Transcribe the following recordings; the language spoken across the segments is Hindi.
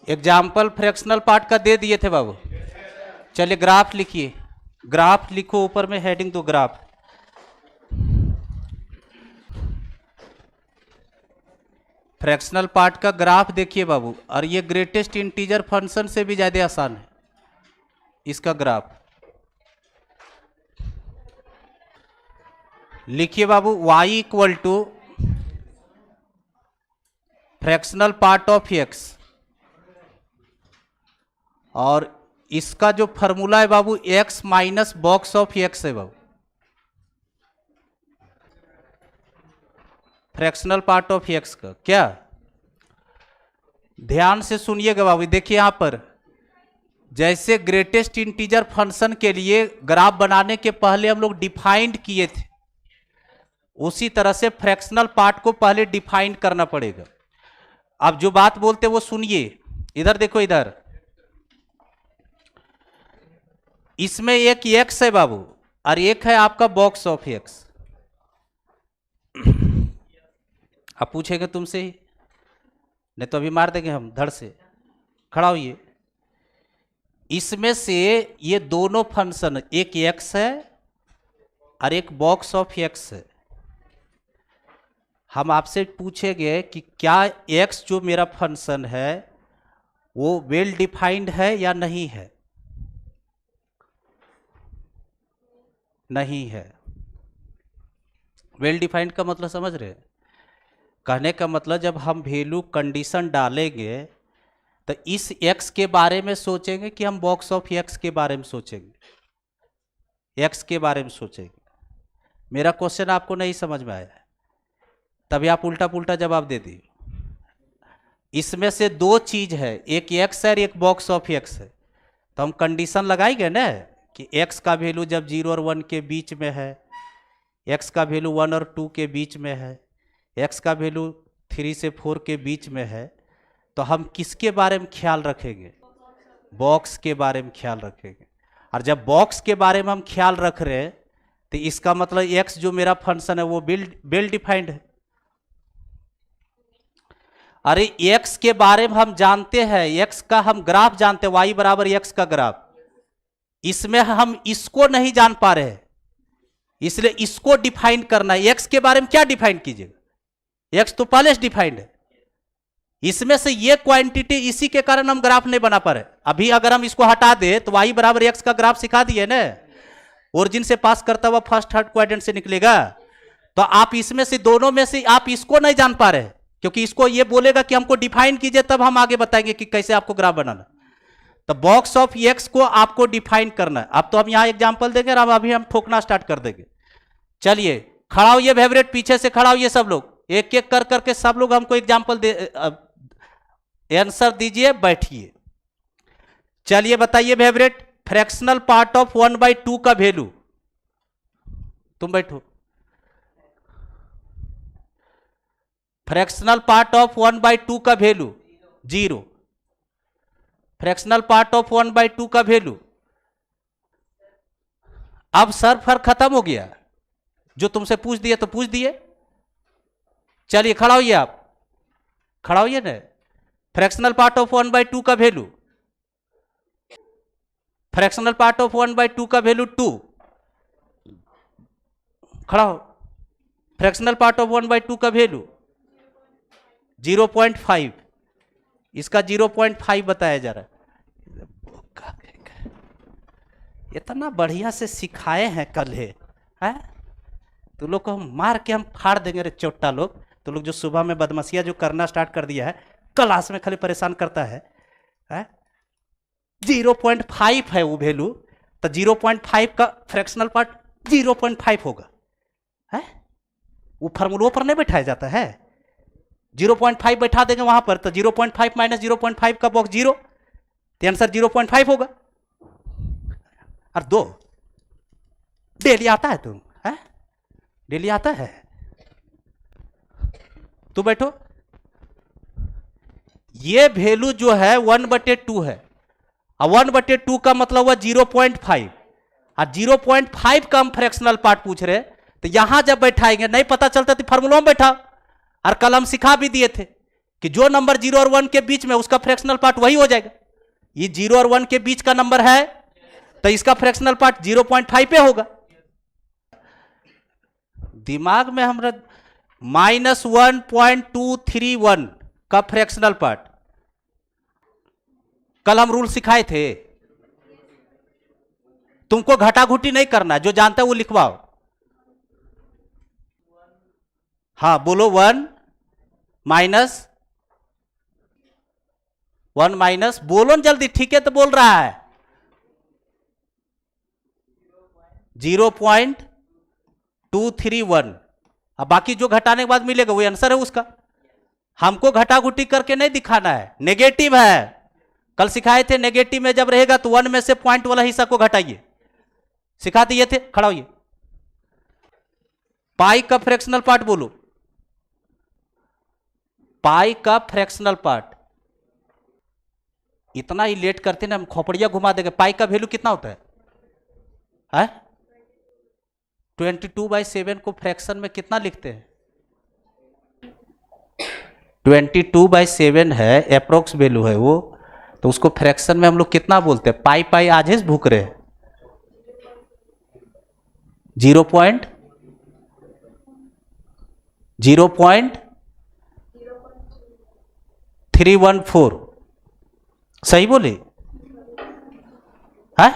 एग्जाम्पल फ्रैक्शनल पार्ट का दे दिए थे बाबू। चलिए ग्राफ लिखिए, ग्राफ लिखो, ऊपर में हेडिंग दो ग्राफ। फ्रैक्शनल पार्ट का ग्राफ देखिए बाबू, और ये ग्रेटेस्ट इंटीजर फंक्शन से भी ज्यादा आसान है इसका ग्राफ। लिखिए बाबू y equal to fractional part of x, और इसका जो फॉर्मूला है बाबू x minus box of x है बाबू, फ्रैक्शनल पार्ट ऑफ x का। क्या ध्यान से सुनिएगा बाबू, देखिए यहां पर जैसे ग्रेटेस्ट इंटीजर फंक्शन के लिए ग्राफ बनाने के पहले हम लोग डिफाइंड किए थे, उसी तरह से फ्रैक्शनल पार्ट को पहले डिफाइन करना पड़ेगा। अब जो बात बोलते वो सुनिए, इधर देखो, इधर इसमें एक x है बाबू और एक है आपका बॉक्स ऑफ x। अब पूछेंगे तुमसे ही, नहीं तो अभी मार देंगे हम धड़ से। खड़ा होइए, इसमें से ये दोनों फंक्शन, एक x है और एक बॉक्स ऑफ x है। हम आपसे पूछेंगे कि क्या x जो मेरा फंक्शन है वो वेल डिफाइंड है या नहीं है? नहीं है। वेल डिफाइंड का मतलब समझ रहे हैं? कहने का मतलब जब हम वैल्यू कंडीशन डालेंगे तो इस x के बारे में सोचेंगे कि हम बॉक्स ऑफ x के बारे में सोचेंगे, x के बारे में सोचेंगे। मेरा क्वेश्चन आपको नहीं समझ में आया, तभी आप उल्टा पुल्टा जवाब दे दिए। इसमें से दो चीज है, एक x है और एक बॉक्स ऑफ x है, तो हम कंडीशन लगाएंगे ना कि x का वैल्यू जब 0 और 1 के बीच में है, x का वैल्यू 1 और 2 के बीच में है, x का वैल्यू 3 से 4 के बीच में है, तो हम किसके बारे में ख्याल रखेंगे? बॉक्स के बारे में ख्याल रखेंगे। और जब बॉक्स के बारे में हम ख्याल रख रहे हैं तो इसका मतलब x जो मेरा फंक्शन है वो वेल डिफाइंड है। अरे x के बारे में हम जानते हैं, x का हम ग्राफ जानते हैं, y बराबर x का ग्राफ। इसमें हम इसको नहीं जान पा रहे हैं, इसलिए इसको डिफाइन करना है। x के बारे में क्या डिफाइन कीजिएगा? x तो पहले से डिफाइंड है। इसमें से ये क्वांटिटी, इसी के कारण हम ग्राफ नहीं बना पा रहे। अभी अगर हम इसको हटा दे तो y बराबर x का ग्राफ सिखा दिए ना, ओरिजिन से पास करता हुआ फर्स्ट थर्ड क्वाड्रेंट से निकलेगा। तो आप इसमें से दोनों में से आप इसको नहीं जान पा रहे, क्योंकि इसको ये बोलेगा कि हमको डिफाइन कीजिए, तब हम आगे बताएंगे कि कैसे आपको ग्राफ बनाना। तो बॉक्स ऑफ x को आपको डिफाइन करना है। अब तो हम यहां एग्जांपल देंगे और अभी हम ठोकना स्टार्ट कर देंगे। चलिए खड़ा होइए फेवरेट, पीछे से खड़ा होइए सब लोग, एक एक कर करके सब लोग हमको एग्जांपल दे आंसर दीजिए, बैठिए। चलिए बताइए फेवरेट, फ्रैक्शनल पार्ट ऑफ 1/2 का वैल्यू, तुम बैठो। फ्रैक्शनल पार्ट ऑफ 1/2 का वैल्यू 0। फ्रैक्शनल पार्ट ऑफ 1/2 का वैल्यू। अब सर फर्क खत्म हो गया, जो तुमसे पूछ दिए तो पूछ दिए। चलिए खड़ा होइए, आप खड़ा होइए ना। फ्रैक्शनल पार्ट ऑफ 1/2 का वैल्यू, फ्रैक्शनल पार्ट ऑफ 1/2 का वैल्यू 2। खड़ा हो। फ्रैक्शनल पार्ट ऑफ 1/2 का वैल्यू 0.5, इसका 0.5 बताया जा रहा है। इतना बढ़िया से सिखाए हैं कल है, तो लोग को हम मार के हम फाड़ देंगे रे चोट्टा लोग। तो लोग जो सुबह में बदमाशियां जो करना स्टार्ट कर दिया है, क्लास में खाली परेशान करता है। 0.5 है वो वैल्यू, तो 0.5 का फ्रैक्शनल पार्ट 0.5 होगा। वो फार्मूलों पर नहीं बैठाया जाता है, 0.5 बैठा देंगे वहां पर, तो 0.5 माइनस 0.5 का बॉक्स 0, तो आंसर 0.5 होगा। और 2 डेली आता है, तुम डेली आता है, तो बैठो। ये वैल्यू जो है 1/2 है, और 1/2 का मतलब हुआ 0.5, और 0.5 का हम फ्रैक्शनल पार्ट पूछ रहे, तो यहां जब बैठाएंगे नहीं पता चलता तो फार्मूला में बैठा। और कल हम सिखा भी दिए थे कि जो नंबर 0 और 1 के बीच में उसका फ्रैक्शनल पार्ट वही हो जाएगा। ये 0 और 1 के बीच का नंबर है तो इसका फ्रैक्शनल पार्ट 0.5 पे होगा। दिमाग में हमरा -1.231 का फ्रैक्शनल पार्ट, कल हम रूल सिखाए थे। तुमको घटा घुटी नहीं करना, जो जानता है वो लिखवाओ। हाँ बोलो, 1 माइनस बोलो न जल्दी, ठीक है तो बोल रहा है 0.231। अब बाकी जो घटाने के बाद मिलेगा वही आंसर है उसका। हमको घटा घुटी करके नहीं दिखाना है। नेगेटिव है, कल सिखाए थे नेगेटिव में जब रहेगा तो 1 में से पॉइंट वाला हिस्सा को घटाइए, सिखा दिए थे। खड़ा होइए। पाई का फ्रैक्शनल पार्ट बोलो। पाई का फ्रैक्शनल पार्ट, इतना ही लेट करते ना हम खोपड़िया घुमा देंगे। पाई का वैल्यू कितना होता है? 22/7 को फ्रैक्शन में कितना लिखते हैं? 22/7 है, अप्रोक्स वैल्यू है वो, तो उसको फ्रैक्शन में हम लोग कितना बोलते हैं? पाई पाई आज ही भूख रहे हैं। 0.314 सही बोले? है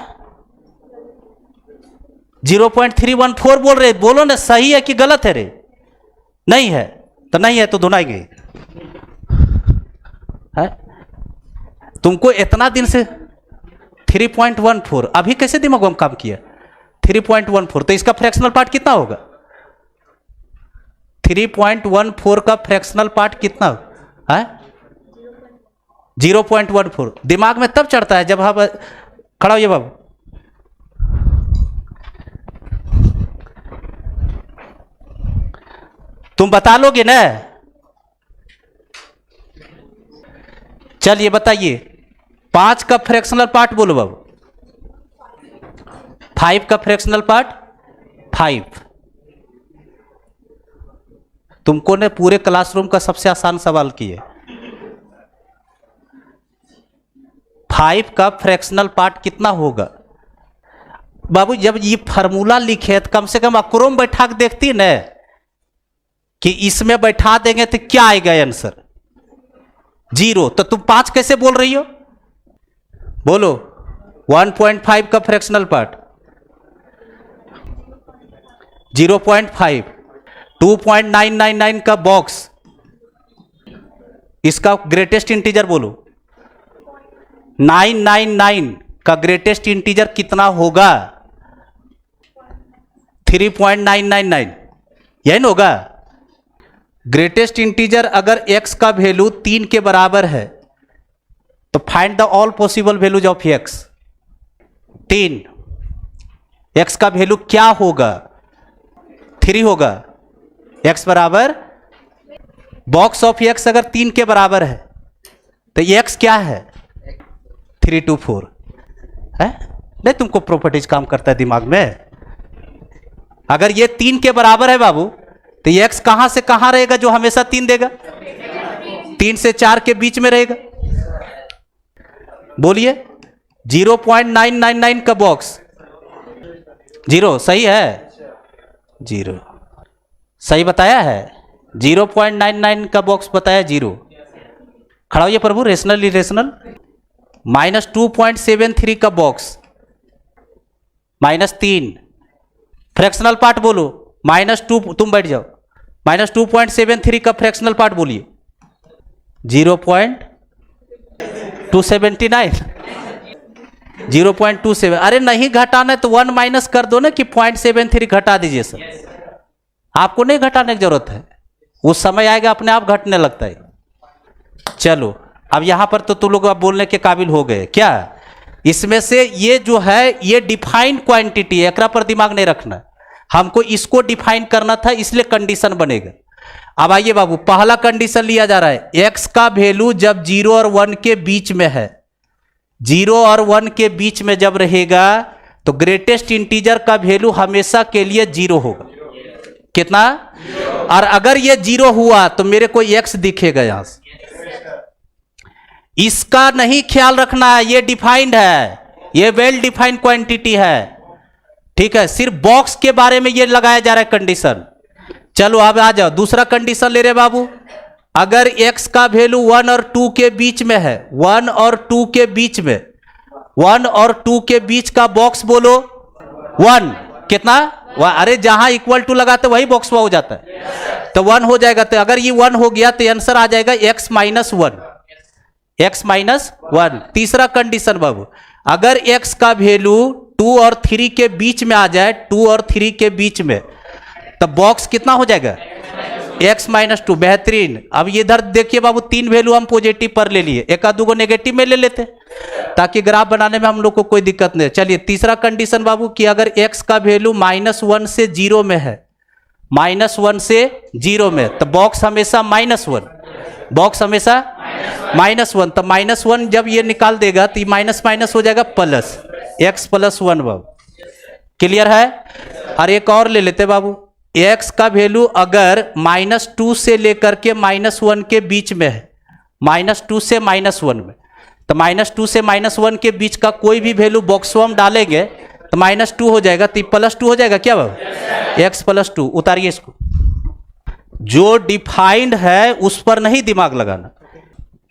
0.314 बोल रहे, बोलो ना सही है कि गलत है रे? नहीं है तो नहीं है तो धुनाएंगे। है तुमको इतना दिन से 3.14 अभी कैसे दिमाग में काम किया? 3.14 तो इसका फ्रैक्शनल पार्ट कितना होगा? 3.14 का फ्रैक्शनल पार्ट कितना है? 0.14। दिमाग में तब चढ़ता है जब हम खड़ा होइए बाबू। तुम बता लोगे ना? चलिए बताइए, 5 का फ्रैक्शनल पार्ट बोलो बाबू। 5 का फ्रैक्शनल पार्ट 5। तुमको ने पूरे क्लासरूम का सबसे आसान सवाल किया। 5 का फ्रैक्शनल पार्ट कितना होगा? बाबू जब ये फार्मूला लिखे तो कम से कम अक्रोम बैठा के देखती न कि इसमें बैठा देंगे तो क्या आएगा आंसर? 0। तो तुम 5 कैसे बोल रही हो? बोलो 1.5 का फ्रैक्शनल पार्ट 0.5। 2.999 का बॉक्स, इसका ग्रेटेस्ट इंटीजर बोलो। 999 का ग्रेटेस्ट इंटीजर कितना होगा? 3.999 यही ना होगा? ग्रेटेस्ट इंटीजर अगर x का वैल्यू 3 के बराबर है तो find the all possible values of x। 3, x का वैल्यू क्या होगा? 3 होगा। x बराबर बॉक्स ऑफ x अगर 3 के बराबर है तो ये x क्या है? 324 है? नहीं तुमको प्रॉपर्टीज काम करता है दिमाग में। अगर ये 3 के बराबर है बाबू तो ये x कहां से कहां रहेगा जो हमेशा 3 देगा? 3 से 4 के बीच में रहेगा। बोलिए 0.999 का बॉक्स 0 सही है? 0 सही बताया है। 0.99 का बॉक्स बताया 0। खड़ा होइए प्रभु, रेशनल इरेशनल। -2.73 का बॉक्स -3। फ्रैक्शनल पार्ट बोलो -2, तुम बैठ जाओ। -2.73 का फ्रैक्शनल पार्ट बोलिए। 0.279 0.27। अरे नहीं घटाना है तो 1 माइनस कर दो ना कि 0.73 घटा दीजिए सर। आपको नहीं घटाने की जरूरत है, उस समय आएगा अपने आप घटने लगता है। चलो अब यहां पर तो तुम लोग अब बोलने के काबिल हो गए क्या? इसमें से ये जो है ये डिफाइंड क्वांटिटी है, एकरा पर दिमाग नहीं रखना। हमको इसको डिफाइन करना था, इसलिए कंडीशन बनेगा। अब आइए बाबू, पहला कंडीशन लिया जा रहा है x का वैल्यू जब 0 और 1 के बीच में है, 0 और 1 के बीच में जब रहेगा तो ग्रेटेस्ट इंटीजर का वैल्यू हमेशा के लिए 0 होगा। कितना? और अगर ये 0 हुआ तो मेरे को x दिखेगा यहां से। इसका नहीं ख्याल रखना है, ये डिफाइंड है, ये वेल डिफाइंड क्वांटिटी है, ठीक है। सिर्फ बॉक्स के बारे में ये लगाया जा रहा है कंडीशन। चलो अब आ जाओ, दूसरा कंडीशन ले रहे बाबू। अगर x का वैल्यू 1 और 2 के बीच में है, 1 और 2 के बीच में, 1 और 2 के बीच का बॉक्स बोलो 1, कितना? अरे जहां इक्वल टू लगाते वही बॉक्स हो जाता है, तो 1 हो जाएगा। तो अगर ये 1 हो गया तो आंसर आ जाएगा x माइनस 1, x माइनस 1। तीसरा कंडीशन बाबू, अगर x का वैल्यू 2 और 3 के बीच में आ जाए, 2 और 3 के बीच में, तो बॉक्स कितना हो जाएगा? x minus 2। बेहतरीन। अब इधर देखिए बाबू, 3 वैल्यू हम पॉजिटिव पर ले लिए, एक आध दो नेगेटिव में ले लेते ताकि ग्राफ बनाने में हम लोग को कोई दिक्कत नहीं। चलिए तीसरा कंडीशन बाबू कि अगर x का वैल्यू -1 से 0 में है, -1 से 0 में, तो बॉक्स हमेशा -1, बॉक्स हमेशा -1। तो -1 जब ये निकाल देगा तो ये माइनस माइनस हो जाएगा प्लस, x + 1 बाबू। क्लियर है? और एक और ले लेते बाबू, x का वैल्यू अगर -2 से लेकर के -1 के बीच में है, -2 से -1 में, तो -2 से -1 के बीच का कोई भी वैल्यू बॉक्स में हम डालेंगे तो -2 हो जाएगा, तो +2 हो जाएगा क्या बाबू? x + 2। उतारिए इसको। जो डिफाइंड है उस पर नहीं दिमाग लगाना,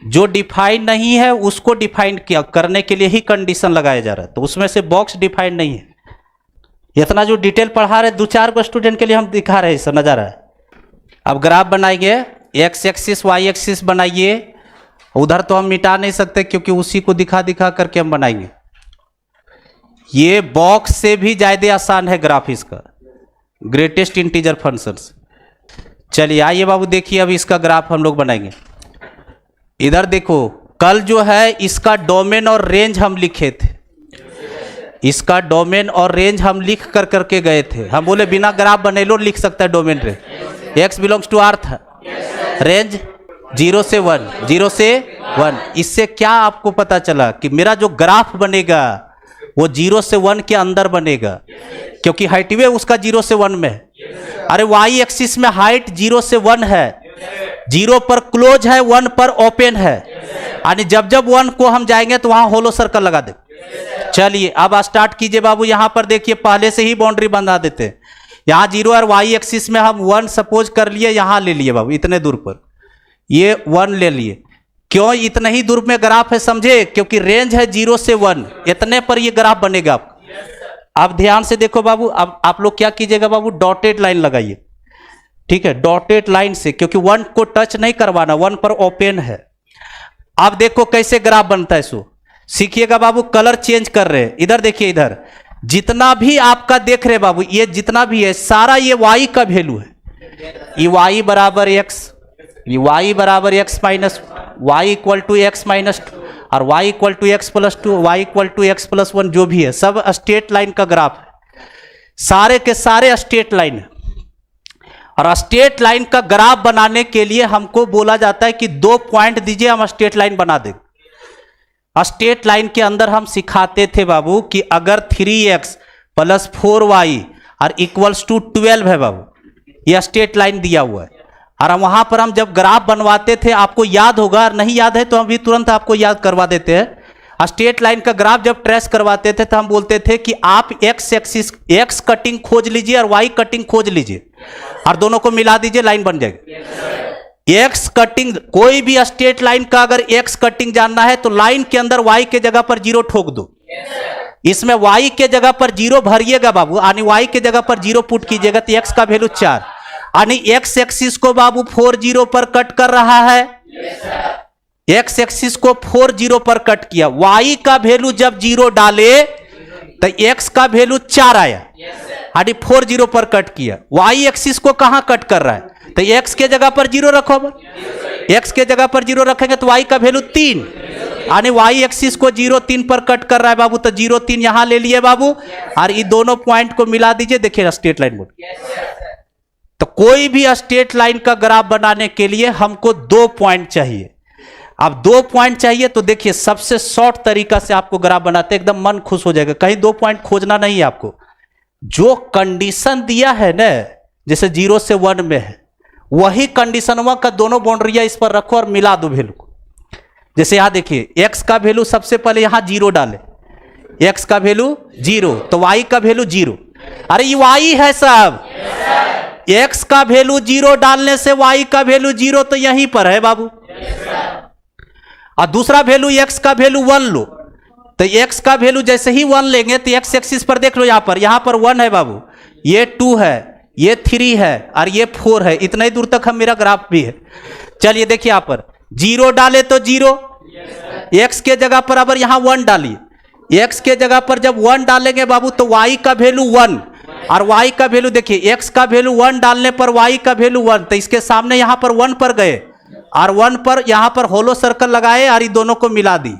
जो डिफाइंड नहीं है उसको डिफाइंड किया करने के लिए ही कंडीशन लगाया जा रहा है, तो उसमें से बॉक्स डिफाइंड नहीं है। इतना जो डिटेल पढ़ा रहे 2-4 को स्टूडेंट के लिए हम दिखा रहे हैं, समझ आ रहा है। अब ग्राफ बनाएंगे, x एक्सिस y एक्सिस बनाइए, उधर तो हम मिटा नहीं सकते क्योंकि उसी को दिखा दिखा करके हम बनाएंगे। ये बॉक्स से भी ज्यादा आसान है ग्राफ इसका, ग्रेटेस्ट इंटीजर फंक्शंस। चलिए आइए बाबू देखिए, अब इसका ग्राफ हम लोग बनाएंगे। इधर देखो, कल जो है इसका डोमेन और रेंज हम लिखे थे, इसका डोमेन और रेंज हम लिख कर करके गए थे। हम बोले बिना ग्राफ बने लो लिख सकता है domain range. x belongs to r था, रेंज 0 से 1, 0 से 1। इससे क्या आपको पता चला कि मेरा जो ग्राफ बनेगा वो 0 से 1 के अंदर बनेगा, क्योंकि हाइट वे उसका 0 से 1 में है। अरे y एक्सिस में हाइट 0 से 1 है, 0 पर क्लोज है, 1 पर ओपन है, यानी जब जब 1 को हम जाएंगे तो वहां होलो सर्कल लगा दे। चलिए अब स्टार्ट कीजिए बाबू। यहां पर देखिए पहले से ही बाउंड्री बना देते हैं। यहां 0 और y एक्सिस में हम 1 सपोज कर लिए, यहां ले लिए बाबू, इतने दूर पर ये 1 ले लिए। क्यों इतने ही दूर में ग्राफ है समझे? क्योंकि रेंज है 0 से 1, इतने पर ये ग्राफ बनेगा। अब ध्यान से देखो बाबू, अब आप लोग क्या कीजिएगा बाबू, डॉटेड लाइन लगाइए, ठीक है, डॉटेड लाइन से, क्योंकि 1 को टच नहीं करवाना, 1 पर ओपन है। अब देखो कैसे ग्राफ बनता है, सो सीखिएगा बाबू। कलर चेंज कर रहे हैं, इधर देखिए, इधर जितना भी आपका देख रहे बाबू, ये जितना भी है सारा ये y का वैल्यू है। ये y बराबर x, ये y बराबर x minus y equal to x minus, और y equal to x + 2, y equal to x + 1, जो भी है सब स्ट्रेट लाइन का ग्राफ है, सारे के सारे स्ट्रेट लाइन है। और स्ट्रेट लाइन का ग्राफ बनाने के लिए हमको बोला जाता है कि 2 पॉइंट दीजिए, हम स्ट्रेट लाइन बना देंगे। स्ट्रेट लाइन के अंदर हम सिखाते थे बाबू कि अगर 3x + 4y और इक्वल्स टू 12 है बाबू, यह स्ट्रेट लाइन दिया हुआ है। और वहां पर हम जब ग्राफ बनवाते थे, आपको याद होगा, और नहीं याद है तो हम भी तुरंत आपको याद करवा देते हैं। स्ट्रेट लाइन का ग्राफ जब ट्रेस करवाते थे तो हम बोलते थे कि आप x एक्सिस x कटिंग खोज लीजिए और y कटिंग खोज लीजिए, और दोनों को मिला दीजिए, लाइन बन जाएगी। एक्स कटिंग, कोई भी स्ट्रेट लाइन का अगर एक्स कटिंग जानना है तो लाइन के अंदर y के जगह पर 0 ठोक दो। इसमें y के जगह पर 0 भरिएगा बाबू, यानी y के जगह पर 0 पुट कीजिएगा तो x का वैल्यू 4, यानी x एक्सिस को बाबू 40 पर कट कर रहा है। x एक्सिस को 40 पर कट किया, y का वैल्यू जब 0 डाले तो x का वैल्यू 4 आया, यानी 40 पर कट किया। y एक्सिस को कहां कट कर रहा है? तो x के जगह पर 0 रखो, x के जगह पर 0 रखेंगे तो y का वैल्यू 3, यानी y एक्सिस को 0 3 पर कट कर रहा है बाबू, तो 0 3 यहां ले लिए बाबू, और ये दोनों पॉइंट को मिला दीजिए, देखिए स्ट्रेट लाइन बोल। तो कोई भी स्ट्रेट लाइन का ग्राफ बनाने के लिए हमको 2 पॉइंट चाहिए। अब 2 पॉइंट चाहिए तो देखिए सबसे शॉर्ट तरीका से आपको ग्राफ बनाते एकदम मन खुश हो जाएगा। कहीं 2 पॉइंट खोजना नहीं है आपको, जो कंडीशन दिया है ना, जैसे 0 से 1 में है, वही कंडीशनवा का दोनों बाउंड्रिया इस पर रखो और मिला दो वैल्यू को। जैसे यहां देखिए x का वैल्यू सबसे पहले यहां 0 डाले, x का वैल्यू 0 तो y का वैल्यू 0। अरे ये y है सब, x का वैल्यू 0 डालने से y का वैल्यू 0 तो यहीं पर है बाबू। और दूसरा वैल्यू x का वैल्यू 1 लो, तो x का वैल्यू जैसे ही 1 लेंगे तो x एक्सिस पर देख लो, यहां पर 1 है बाबू, ये 2 है, ये 3 है और ये 4 है। इतना ही दूर तक हम मेरा ग्राफ भी है। चलिए देखिए यहां पर 0 डाले तो 0, x के जगह पर अब यहां 1 डालिए, x के जगह पर जब 1 डालेंगे बाबू तो y का वैल्यू 1 और y का वैल्यू देखिए x का वैल्यू 1 डालने पर y का वैल्यू 1, तो इसके सामने यहां पर 1 पर गए और 1 पर यहां पर होलो सर्कल लगाए और ये दोनों को मिला दी।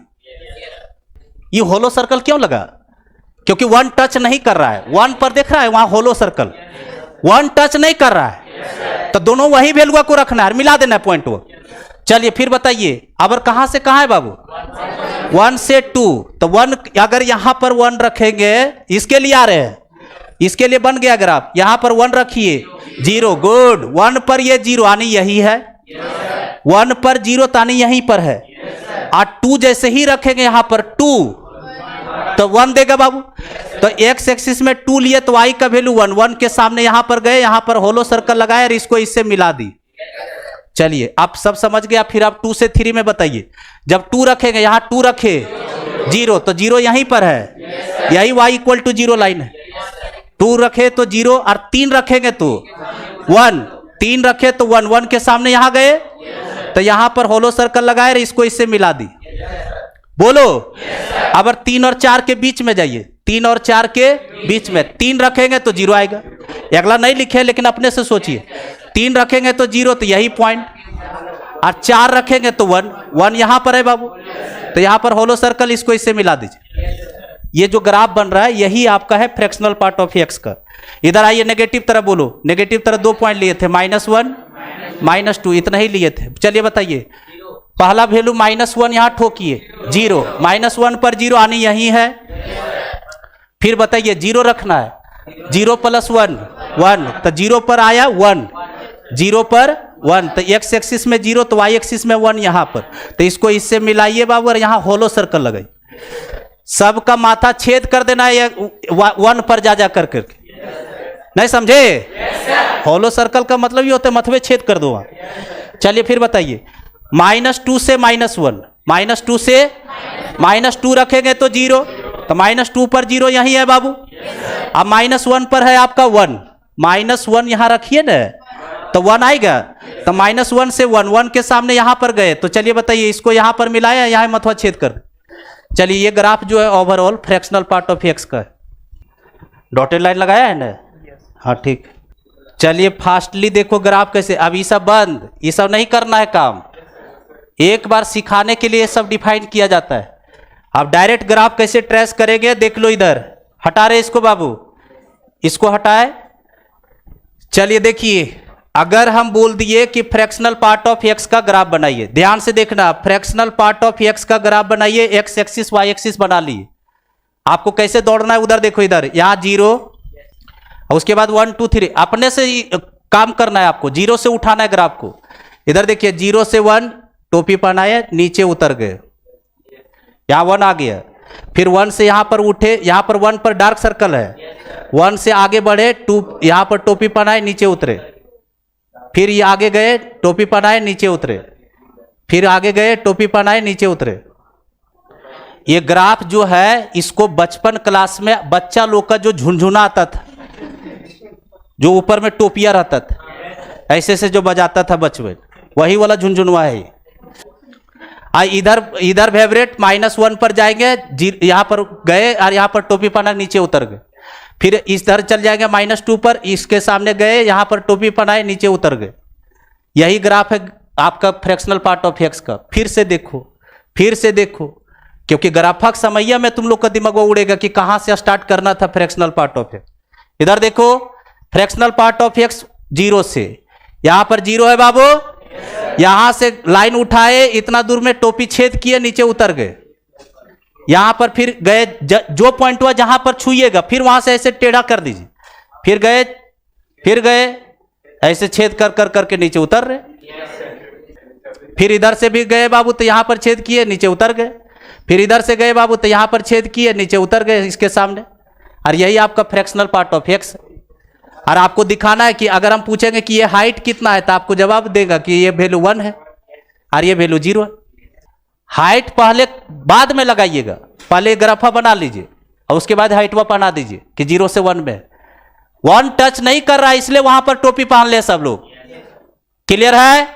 ये होलो सर्कल क्यों लगा? क्योंकि 1 टच नहीं कर रहा है, 1 पर देख रहा है वहां होलो सर्कल 1 टच नहीं कर रहा है, तो दोनों वही वैल्यू को रखना है, मिला देना है पॉइंट वो। चलिए फिर बताइए अब कहां से कहां है बाबू? 1 से 2, तो 1 अगर यहां पर 1 रखेंगे, इसके लिए आ रहे हैं, इसके लिए बन गया ग्राफ, यहां पर 1 रखिए 0, गुड, 1 पर ये 0 आनी यही है, 1 पर 0 तानी यहीं पर है, और 2 जैसे ही रखेंगे यहां पर 2 तो 1 देगा बाबू। तो x एक्सिस में 2 लिए तो y का वैल्यू 1, 1 के सामने यहां पर गए, यहां पर होलो सर्कल लगाए और इसको इससे मिला दी। चलिए आप सब समझ गया। फिर आप 2 से 3 में बताइए, जब 2 रखेंगे यहां 2 रखे 0 तो 0 यहीं पर है, यही y इक्वल टू 0 लाइन है। 2 रखे तो 0 और 3 रखेंगे तो 1, 3 रखे तो 1, 1 के सामने यहां गए तो यहां पर होलो सर्कल लगाए और इसको इससे मिला दी। बोलो अब 3 और 4 के बीच में जाइए, 3 और 4 के बीच में 3 रखेंगे तो 0 आएगा। अगला नहीं लिखे लेकिन अपने से सोचिए, 3 रखेंगे तो 0 तो यही पॉइंट, और 4 रखेंगे तो 1, 1 यहां पर है बाबू, तो यहां पर होलो सर्कल इसको इससे मिला दीजिए। ये जो ग्राफ बन रहा है यही आपका है फ्रैक्शनल पार्ट ऑफ x का। इधर आइए नेगेटिव तरफ, बोलो नेगेटिव तरफ 2 पॉइंट लिए थे, -1 -2 इतना ही लिए थे। चलिए बताइए पहला वैल्यू -1 यहां ठोकिए 0, -1 पर 0 आनी यही है। फिर बताइए 0 रखना है, 0 + 1 1, तो 0 पर आया 1, 0 पर 1 तो x एक्सिस में 0 तो y एक्सिस में 1 यहां पर, तो इसको इससे मिलाइए बाबू और यहां होलो सर्कल लगाइए। सबका माथा छेद कर देना है 1 पर जा करके, नहीं समझे? होलो सर्कल का मतलब ये होता है मथवे छेद कर दो। चलिए फिर बताइए -2 से -1, -2 से -2 रखेंगे तो 0, तो -2 पर 0 यही है बाबू। अब -1 पर है आपका 1, -1 यहां रखिए ना तो 1 आएगा, तो -1 से 1, 1 के सामने यहां पर गए, तो चलिए बताइए इसको यहां पर मिलाया, यहां मथवा छेद कर दे। चलिए ये ग्राफ जो है overall fractional part of x का है। डॉटेड लाइन लगाया है ना? हाँ ठीक। चलिए फास्टली देखो ग्राफ कैसे, अब ये सब बंद, ये सब नहीं करना है काम, एक बार सिखाने के लिए सब डिफाइन किया जाता है। अब डायरेक्ट ग्राफ कैसे ट्रेस करेंगे देख लो, इधर हटा रहे इसको बाबू, इसको हटाए। चलिए देखिए अगर हम बोल दिए कि फ्रैक्शनल पार्ट ऑफ x का ग्राफ बनाइए, ध्यान से देखना, फ्रैक्शनल पार्ट ऑफ x का ग्राफ बनाइए, x एक्सिस y एक्सिस बना लिए। आपको कैसे दौड़ना है उधर देखो, इधर यहां 0, उसके बाद 1 2 3, अपने से काम करना है आपको, 0 से उठाना है ग्राफ को। इधर देखिए 0 से 1 टोपी पहनाए, नीचे उतर गए, यहां 1 आ गया, फिर 1 से यहां पर उठे, यहां पर 1 पर डार्क सर्कल है, 1 से आगे बढ़े, 2 यहां पर टोपी पहनाए नीचे उतरे, फिर ये आगे गए टोपी पहनाए नीचे उतरे, फिर आगे गए टोपी पहनाए नीचे उतरे। ये ग्राफ जो है इसको बचपन क्लास में बच्चा लोग का जो झुनझुना आता था, जो ऊपर में टोपिया रहता था, ऐसे से जो बजाता था बचपन, वही वाला झुनझुनवा है। इधर फेवरेट -1 पर जाएंगे, यहां पर गए और यहां पर टोपी पहना नीचे उतर गए, फिर इधर चल जाएंगे -2 पर, इसके सामने गए, यहां पर टोपी पहनाए नीचे उतर गए। यही ग्राफ है आपका फ्रैक्शनल पार्ट ऑफ x का। फिर से देखो, फिर से देखो, क्योंकि ग्राफक समैया में तुम लोग का दिमाग उड़ेगा कि कहां से स्टार्ट करना था फ्रैक्शनल पार्ट ऑफ x। इधर देखो फ्रैक्शनल पार्ट ऑफ x 0 से, यहां पर 0 है बाबू, यहां से लाइन उठाए, इतना दूर में टोपी छेद किए, नीचे उतर गए, यहां पर फिर गए, जो पॉइंट हुआ जहां पर छुइएगा फिर वहां से ऐसे टेढ़ा कर दीजिए, फिर गए ऐसे छेद कर कर करके नीचे उतर रहे। फिर इधर से भी गए बाबू तो यहां पर छेद किए, नीचे उतर गए। फिर इधर से गए बाबू तो यहां पर छेद किए, नीचे उतर गए इसके सामने। और यही आपका फ्रैक्शनल पार्ट ऑफ एक्स। और आपको दिखाना है कि अगर हम पूछेंगे कि ये हाइट कितना है तो आपको जवाब देगा कि ये वैल्यू 1 है और ये वैल्यू 0 है। हाइट पहले बाद में लगाइएगा, पहले ग्राफा बना लीजिए और उसके बाद हाइट बना दीजिए कि 0 से 1 में। 1 टच नहीं कर रहा है इसलिए वहां पर टोपी पहन ले सब लोग। क्लियर है?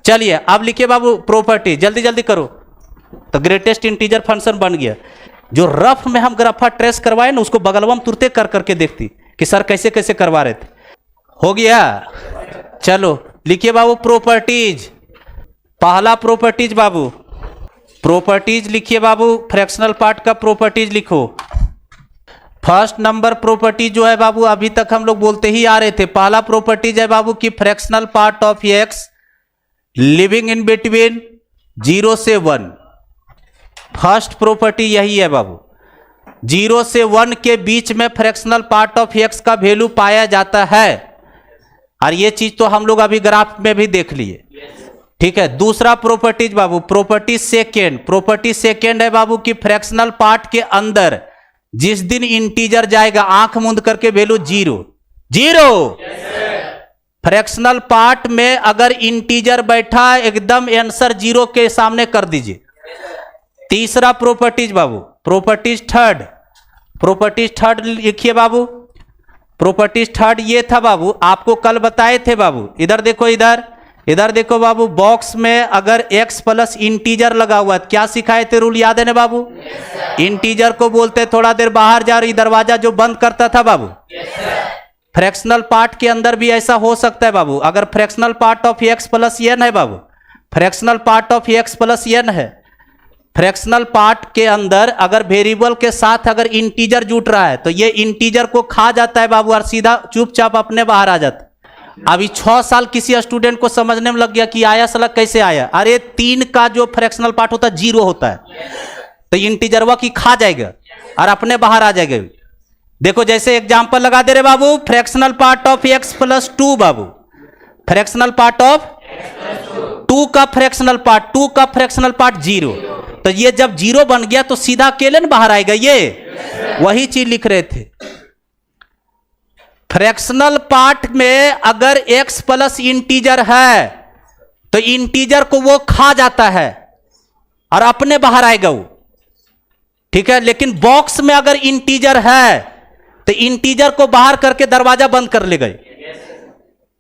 चलिए अब लिखिए बाबू प्रॉपर्टी, जल्दी जल्दी करो। तो ग्रेटेस्ट इंटीजर फंक्शन बन गया। जो रफ में हम ग्राफा ट्रेस करवाए ना उसको बगलवा में तुरते कर करके देखती कि सर कैसे कैसे करवा रहे थे। हो गया? चलो लिखिए बाबू प्रॉपर्टीज। पहला प्रॉपर्टीज बाबू, प्रॉपर्टीज लिखिए बाबू, फ्रैक्शनल पार्ट का प्रॉपर्टीज लिखो। फर्स्ट नंबर प्रॉपर्टी जो है बाबू अभी तक हम लोग बोलते ही आ रहे थे। पहला प्रॉपर्टीज है बाबू कि fractional part of x living in between 0 से 1। फर्स्ट प्रॉपर्टी यही है बाबू, 0 से 1 के बीच में फ्रैक्शनल पार्ट ऑफ एक्स का वैल्यू पाया जाता है। और ये चीज तो हम लोग अभी ग्राफ में भी देख लिए, ठीक है। दूसरा प्रॉपर्टीज बाबू, प्रॉपर्टी सेकेंड। प्रॉपर्टी सेकेंड है बाबू कि फ्रैक्शनल पार्ट के अंदर जिस दिन इंटीजर जाएगा आंख मूंद करके वैल्यू 0। फ्रैक्शनल पार्ट में अगर इंटीजर बैठा एकदम आंसर 0 के सामने कर दीजिए। तीसरा प्रॉपर्टीज बाबू, प्रॉपर्टीज थर्ड। प्रॉपर्टीज थर्ड लिखिए बाबू। प्रॉपर्टीज थर्ड ये था बाबू, आपको कल बताए थे बाबू। इधर देखो, इधर देखो बाबू, बॉक्स में अगर x प्लस इंटीजर लगा हुआ है, क्या सिखाए थे रूल याद है ना बाबू? इंटीजर को बोलते थोड़ा देर बाहर जा रही दरवाजा जो बंद करता था बाबू। फ्रैक्शनल पार्ट के अंदर भी ऐसा हो सकता है बाबू। अगर fractional part of x plus n है बाबू, fractional part of x plus n है, फ्रैक्शनल पार्ट के अंदर अगर वेरिएबल के साथ अगर इंटीजर जुट रहा है तो ये इंटीजर को खा जाता है बाबू और सीधा चुपचाप अपने बाहर आ जाता है। अभी 6 साल किसी स्टूडेंट को समझने में लग गया कि आया साला कैसे आया। अरे 3 का जो फ्रैक्शनल पार्ट होता है 0 होता है, तो इंटीजरवा की खा जाएगा और अपने बाहर आ जाएगा। देखो जैसे एग्जांपल लगा दे रहे बाबू, fractional part of x plus 2 बाबू, फ्रैक्शनल पार्ट ऑफ 2 का फ्रैक्शनल पार्ट, 2 का फ्रैक्शनल पार्ट 0। तो ये जब 0 बन गया तो सीधा अकेले न बाहर आएगा। ये वही चीज लिख रहे थे। फ्रैक्शनल पार्ट में अगर x प्लस इंटीजर है तो इंटीजर को वो खा जाता है और अपने बाहर आएगा वो, ठीक है। लेकिन बॉक्स में अगर इंटीजर है तो इंटीजर को बाहर करके दरवाजा बंद कर ले गए।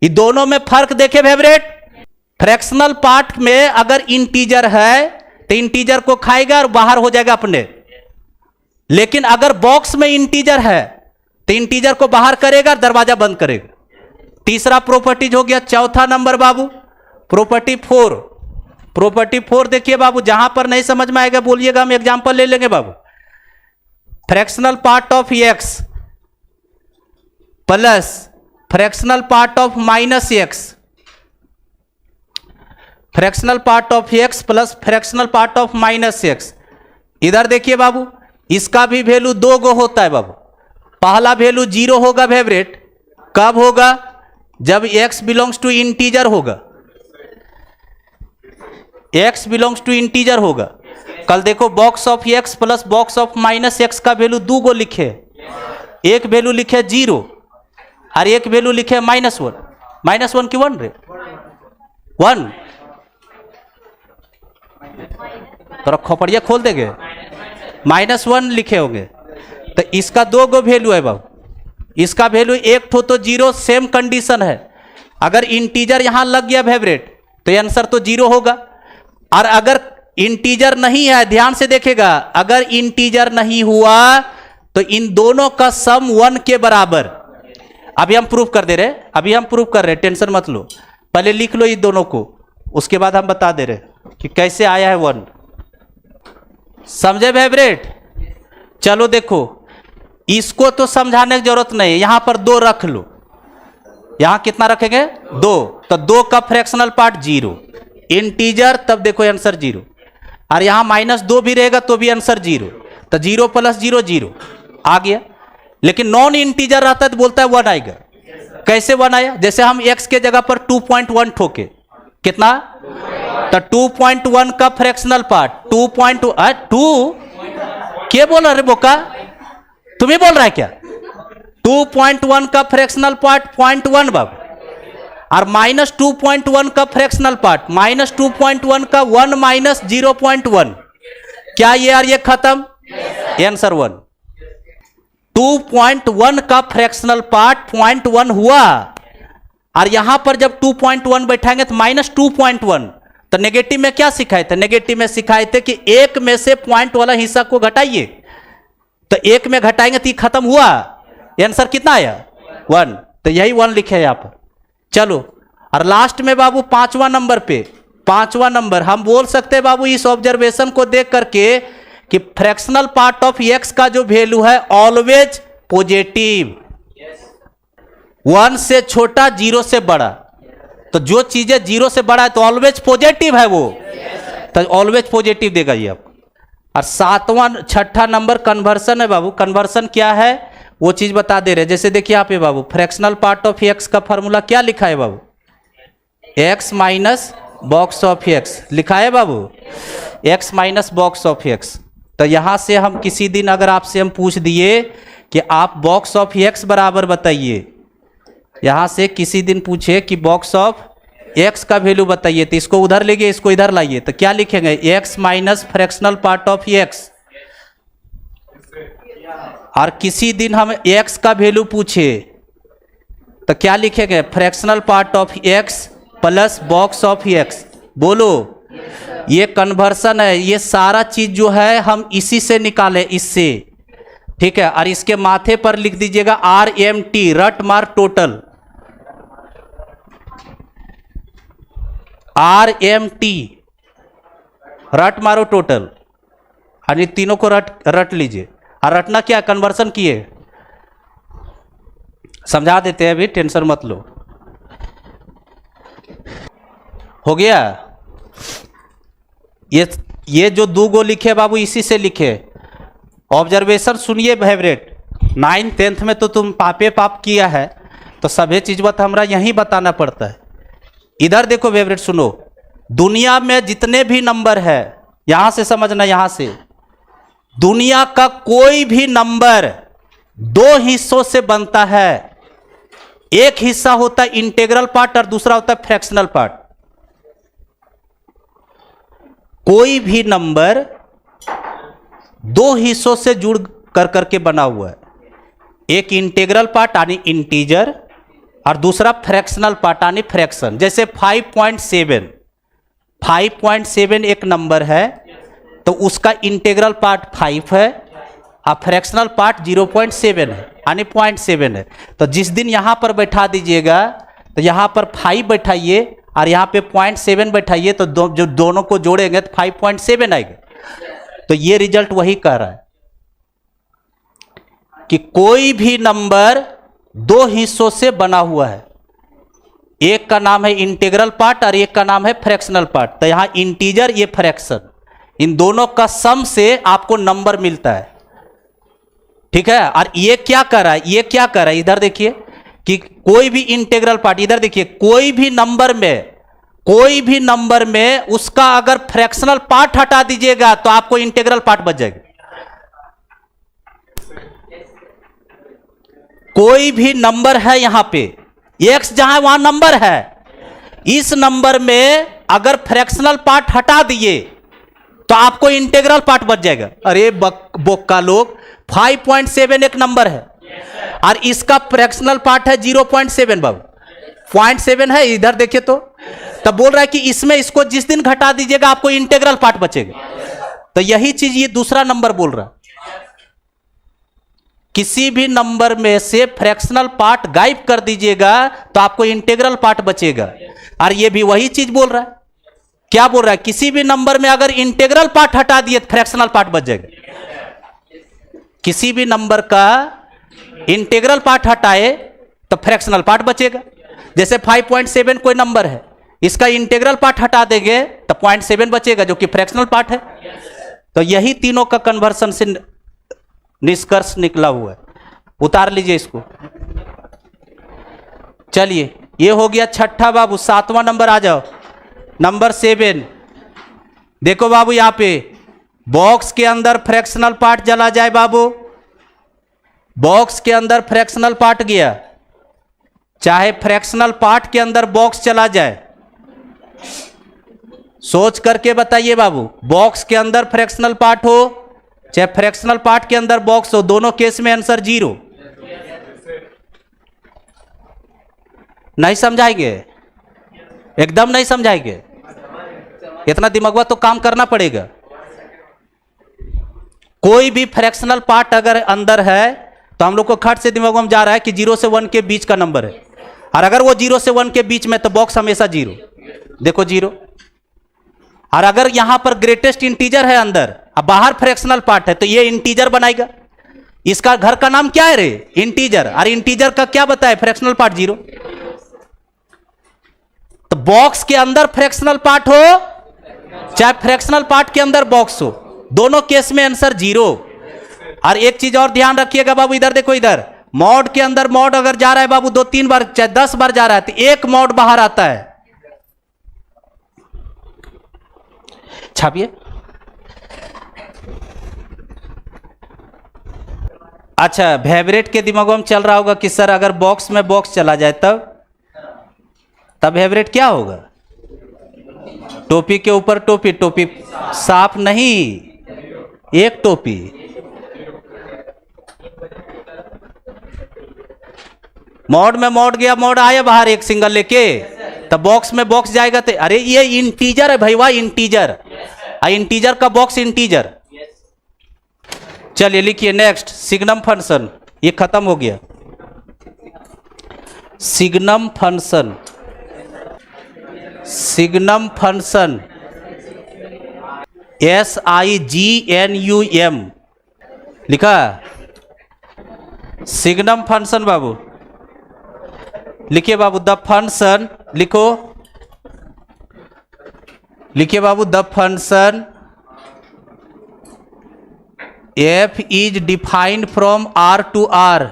ये दोनों में फर्क देखे फेवरेट। फ्रैक्शनल पार्ट में अगर इंटीजर है तो इंटीजर को खाएगा और बाहर हो जाएगा अपने। लेकिन अगर बॉक्स में इंटीजर है तो इंटीजर को बाहर करेगा, दरवाजा बंद करेगा। तीसरा प्रॉपर्टीज हो गया। चौथा नंबर बाबू प्रॉपर्टी 4। प्रॉपर्टी 4 देखिए बाबू, जहां पर नहीं समझ में आएगा बोलिएगा, हम एग्जांपल ले लेंगे बाबू। Fractional part of x plus fractional part of minus x, fractional part of x plus fractional part of minus x। इधर देखिए बाबू, इसका भी वैल्यू 2 गो होता है बाबू। पहला वैल्यू 0 होगा फेवरेट, कब होगा? जब x बिलोंग्स टू इंटीजर होगा, x बिलोंग्स टू इंटीजर होगा। कल देखो box of x plus box of minus x का वैल्यू 2 गो लिखे, एक वैल्यू लिखे 0 और एक वैल्यू लिखे -1। -1 की 1 रे 1 तो खोपड़िया खोल देंगे, -1 लिखे होंगे। तो इसका 2 गो वैल्यू है बाबू। इसका वैल्यू एक तो 0, सेम कंडीशन है। अगर इंटीजर यहां लग गया फेवरेट तो आंसर तो 0 होगा। और अगर इंटीजर नहीं है, ध्यान से देखेगा, अगर इंटीजर नहीं हुआ तो इन दोनों का सम 1 के बराबर। अभी हम प्रूफ कर दे रहे, टेंशन मत लो। पहले लिख लो इन दोनों को, उसके बाद हम बता दे रहे कि कैसे आया है 1। समझे फेवरेट? चलो देखो, इसको तो समझाने की जरूरत नहीं, यहां पर 2 रख लो। यहां कितना रखेंगे? 2। तो 2 का फ्रैक्शनल पार्ट 0, इंटीजर, तब देखो आंसर 0। और यहां -2 भी रहेगा तो भी आंसर 0। तो 0 + 0 0 आ गया। लेकिन नॉन इंटीजर रहता है तो बोलता है 1 आएगा। कैसे 1 आया? जैसे हम x के जगह पर 2.1 ठोके, कितना? तो 2.1 का फ्रैक्शनल पार्ट 2 क्या बोल रहा रे बोका? तुम्हें बोल रहा है क्या? 2.1 का फ्रैक्शनल पार्ट 0.1 बाबू, और -2.1 का फ्रैक्शनल पार्ट -2.1 का 1 माइनस 0.1, क्या ये यार ये खत्म? आंसर 1। 2.1 का फ्रैक्शनल पार्ट 0.1 हुआ, और यहां पर जब 2.1 बैठाएंगे तो -2.1, तो नेगेटिव में क्या सिखाए थे? नेगेटिव में सिखाए थे कि एक में से पॉइंट वाला हिस्सा को घटाइए, तो एक में घटाएंगे तो ये खत्म हुआ। आंसर कितना आया? 1। तो यही 1 लिखे यहां पर। चलो, और लास्ट में बाबू 5वां नंबर पे, 5वां नंबर हम बोल सकते हैं बाबू इस ऑब्जर्वेशन को देख करके कि फ्रैक्शनल पार्ट ऑफ एक्स का जो वैल्यू है ऑलवेज पॉजिटिव, 1 से छोटा 0 से बड़ा। तो जो चीजें 0 से बड़ा है तो ऑलवेज पॉजिटिव है वो, तो ऑलवेज पॉजिटिव देगा ये आपको। और 6ठा नंबर कन्वर्सन है बाबू। कन्वर्सन क्या है वो चीज बता दे रहे। जैसे देखिए यहाँ पे बाबू फ्रैक्शनल पार्ट ऑफ एक्स का फॉर्मूला क्या लिखा है बाबू? X minus box of x लिखा है बाबू, x minus box of x. तो यहां से हम किसी दिन अगर आपसे हम पूछ दिए कि आप बॉक्स ऑफ एक्स बराबर बताइए, यहां से किसी दिन पूछे कि बॉक्स ऑफ एक्स का वैल्यू बताइए, तो इसको उधर लेंगे, इसको इधर लाइए, तो क्या लिखेंगे? X minus fractional part of x. और किसी दिन हम एक्स का वैल्यू पूछे तो क्या लिखेंगे? Fractional part of x plus box of x. बोलो, ये कन्वर्सन है, ये सारा चीज जो है हम इसी से निकाले, इससे, ठीक है। और इसके माथे पर लिख दीजिएगा RMT, रट मार टोटल, RMT, रट मारो टोटल। और ये तीनों को रट लीजिए। और रटना क्या? कन्वर्सन किए, समझा देते हैं, अभी टेंशन मत लो। हो गया? ये जो 2 गो लिखे बाबू इसी से लिखे। ऑब्जर्वेशन सुनिए फेवरेट, 9th 10th में तो तुम पापे पाप किया है, तो सभी चीज बात हमरा यहीं बताना पड़ता है। इधर देखो फेवरेट, सुनो, दुनिया में जितने भी नंबर है, यहां से समझना, यहां से दुनिया का कोई भी नंबर 2 हिस्सों से बनता है। एक हिस्सा होता है इंटीग्रल पार्ट और दूसरा होता है फ्रैक्शनल पार्ट। कोई भी नंबर 2 हिस्सों से जुड़ करके बना हुआ है, एक इंटीग्रल पार्ट यानी इंटीजर और दूसरा फ्रैक्शनल पार्ट यानी फ्रैक्शन। जैसे 5.7 एक नंबर है, तो उसका इंटीग्रल पार्ट 5 है और फ्रैक्शनल पार्ट 0.7 है, यानी 0.7 है। तो जिस दिन यहां पर बैठा दीजिएगा, तो यहां पर 5 बैठाइए और यहां पे 0.7 बैठाइए, तो जो दोनों को जोड़ेंगे तो 5.7 आएगा। तो ये रिजल्ट वही कह रहा है कि कोई भी नंबर 2 हिस्सों से बना हुआ है, एक का नाम है इंटीग्रल पार्ट और एक का नाम है फ्रैक्शनल पार्ट। तो यहां इंटीजर, ये फ्रैक्शन, इन दोनों का सम से आपको नंबर मिलता है, ठीक है। और ये क्या कर रहा है? ये क्या कर रहा है? इधर देखिए कि कोई भी इंटीग्रल पार्ट, इधर देखिए, कोई भी नंबर में उसका अगर फ्रैक्शनल पार्ट हटा दीजिएगा तो आपको इंटीग्रल पार्ट बच जाएगा। कोई भी नंबर है यहां पे, एक्स जहां वहां नंबर है, इस नंबर में अगर फ्रैक्शनल पार्ट हटा दिए तो आपको इंटीग्रल पार्ट बच जाएगा। अरे बोक्का लोग, 5.7 एक नंबर है और इसका फ्रैक्शनल पार्ट है 0.7 बाबू, 0.7 है, इधर देखिए तो तब बोल रहा है कि इसमें इसको जिस दिन घटा दीजिएगा आपको इंटीग्रल पार्ट बचेगा। तो यही चीज ये दूसरा नंबर बोल रहा है, किसी भी नंबर में से फ्रैक्शनल पार्ट गायब कर दीजिएगा तो आपको इंटीग्रल पार्ट बचेगा। और ये भी वही चीज बोल रहा है, क्या बोल रहा है? किसी भी नंबर में अगर इंटीग्रल पार्ट हटा दिए तो फ्रैक्शनल पार्ट बच जाएगा। किसी भी नंबर का इंटीग्रल पार्ट हटाए तो फ्रैक्शनल पार्ट बचेगा। जैसे 5.7 कोई नंबर है, इसका इंटीग्रल पार्ट हटा देंगे तो 0.7 बचेगा जो कि फ्रैक्शनल पार्ट है। तो यही तीनों का कन्वर्सन से निष्कर्ष निकला हुआ है। उतार लीजिए इसको। चलिए, ये हो गया 6ठा बाबू। 7वां नंबर आ जाओ। नंबर 7, देखो बाबू यहां पे बॉक्स के अंदर फ्रैक्शनल पार्ट चला जाए बाबू, बॉक्स के अंदर फ्रैक्शनल पार्ट गया, चाहे फ्रैक्शनल पार्ट के अंदर बॉक्स चला जाए, सोच करके बताइए बाबू, बॉक्स के अंदर फ्रैक्शनल पार्ट हो चाहे फ्रैक्शनल पार्ट के अंदर बॉक्स हो, दोनों केस में आंसर 0। नहीं समझाएंगे? एकदम नहीं समझाएंगे? इतना दिमागवा तो काम करना पड़ेगा। कोई भी फ्रैक्शनल पार्ट अगर अंदर है तो हम लोग को खट से दिमाग में जा रहा है कि 0 से 1 के बीच का नंबर है, और अगर वो 0 से 1 के बीच में तो बॉक्स हमेशा 0, देखो 0। और अगर यहां पर ग्रेटेस्ट इंटीजर है अंदर और बाहर फ्रैक्शनल पार्ट है तो ये इंटीजर बनाएगा। इसका घर का नाम क्या है रे? इंटीजर। और इंटीजर का क्या बताए? Fractional part 0। तो बॉक्स के अंदर फ्रैक्शनल पार्ट हो चाहे फ्रैक्शनल पार्ट के अंदर बॉक्स हो, दोनों केस में आंसर 0। और एक चीज और ध्यान रखिएगा बाबू, इधर देखो, इधर मॉड के अंदर मॉड अगर जा रहा है बाबू 2-3 बार चाहे 10 बार जा रहा है तो एक मॉड बाहर आता है। छापिए। अच्छा, वेवरेट के दिमागों में चल रहा होगा कि सर अगर बॉक्स में बॉक्स चला जाए तब वेवरेट क्या होगा? टोपी के ऊपर टोपी, टोपी साफ नहीं, एक टोपी। मॉड में मॉड गया, मॉड आया बाहर एक सिंगल लेके, तब बॉक्स में बॉक्स जाएगा तो अरे ये इंटीजर है भाई, वाह इंटीजर, इंटीजर का बॉक्स इंटीजर। चलिए लिखिए नेक्स्ट, सिग्नम फंक्शन, ये खत्म हो गया। Signum function, signum function SIGNUM लिखा, सिग्नम फंक्शन बाबू लिखिए बाबू, द फंक्शन लिखो, लिखिए बाबू, the function f is defined from R to R,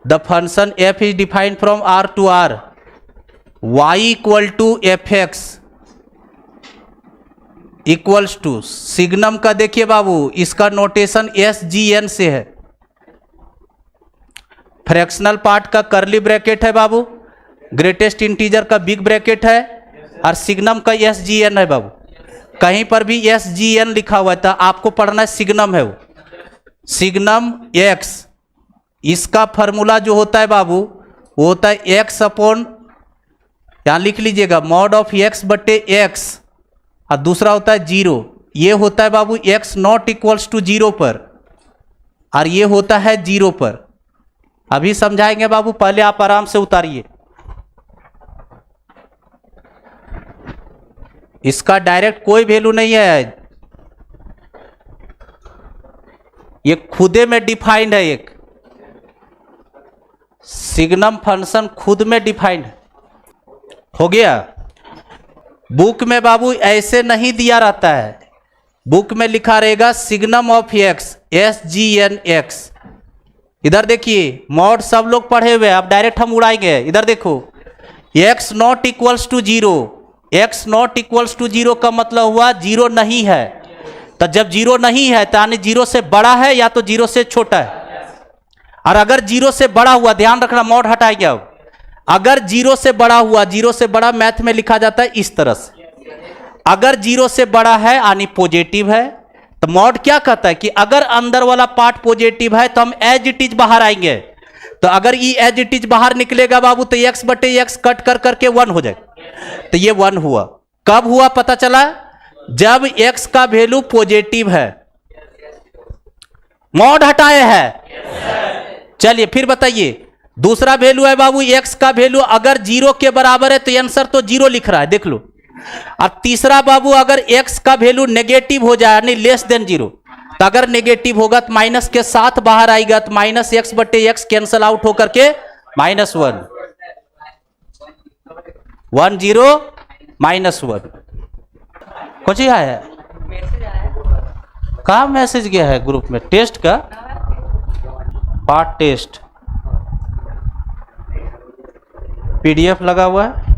the function f is defined from R to R, y equal to fx equals to, signum का देखिए बाबू, इसका नोटेशन SGN से है। फ्रैक्शनल पार्ट का कर्ली ब्रैकेट है बाबू, ग्रेटेस्ट इंटीजर का बिग ब्रैकेट है, और सिग्नम का SGN है बाबू। कहीं पर भी SGN लिखा हुआ था आपको पढ़ना है सिग्नम है वो, सिग्नम x, इसका फॉर्मूला जो होता है बाबू वो होता है x अपॉन, यहां लिख लीजिएगा, मॉड ऑफ x बटे x, और दूसरा होता है 0। ये होता है बाबू x नॉट इक्वल्स टू 0 पर, और ये होता है 0 पर। अभी समझाएंगे बाबू, पहले आप आराम से उतारिए। इसका डायरेक्ट कोई वैल्यू नहीं है, ये खुदे में डिफाइंड है, एक सिग्नम फंक्शन खुद में डिफाइंड हो गया। बुक में बाबू ऐसे नहीं दिया रहता है, बुक में लिखा रहेगा सिग्नम ऑफ x SGN(x). इधर देखिए, मॉड सब लोग पढ़े हुए हैं, अब डायरेक्ट हम उड़ाएंगे। इधर देखो, x not equals to 0, x not equals to 0 का मतलब हुआ 0 नहीं है। तो जब 0 नहीं है तो यानी 0 से बड़ा है या तो 0 से छोटा है। और अगर 0 से बड़ा हुआ, ध्यान रखना, मॉड हटाएंगे अब, अगर 0 से बड़ा हुआ, 0 से बड़ा मैथ में लिखा जाता है इस तरह से, अगर 0 से बड़ा है यानी पॉजिटिव है, तो मॉड क्या कहता है कि अगर अंदर वाला पार्ट पॉजिटिव है तो हम एज इट इज बाहर आएंगे। तो अगर ये एज इट इज बाहर निकलेगा बाबू तो x बटे x कट कर करके 1 हो जाएगा। तो ये 1 हुआ, कब हुआ पता चला? जब x का वैल्यू पॉजिटिव है, मॉड हटाए है। चलिए फिर बताइए, दूसरा वैल्यू है बाबू x का वैल्यू अगर 0 के बराबर है तो आंसर तो 0 लिख रहा है, देख लो। और तीसरा बाबू अगर x का वैल्यू नेगेटिव हो जाए यानी लेस देन 0, तो अगर नेगेटिव होगा तो माइनस के साथ बाहर आएगा, तो माइनस x बटे x कैंसल आउट होकर के -1, 1 0 -1। कुछ आया कहा मैसेज गया है ग्रुप में, टेस्ट का पार्ट टेस्ट PDF लगा हुआ है।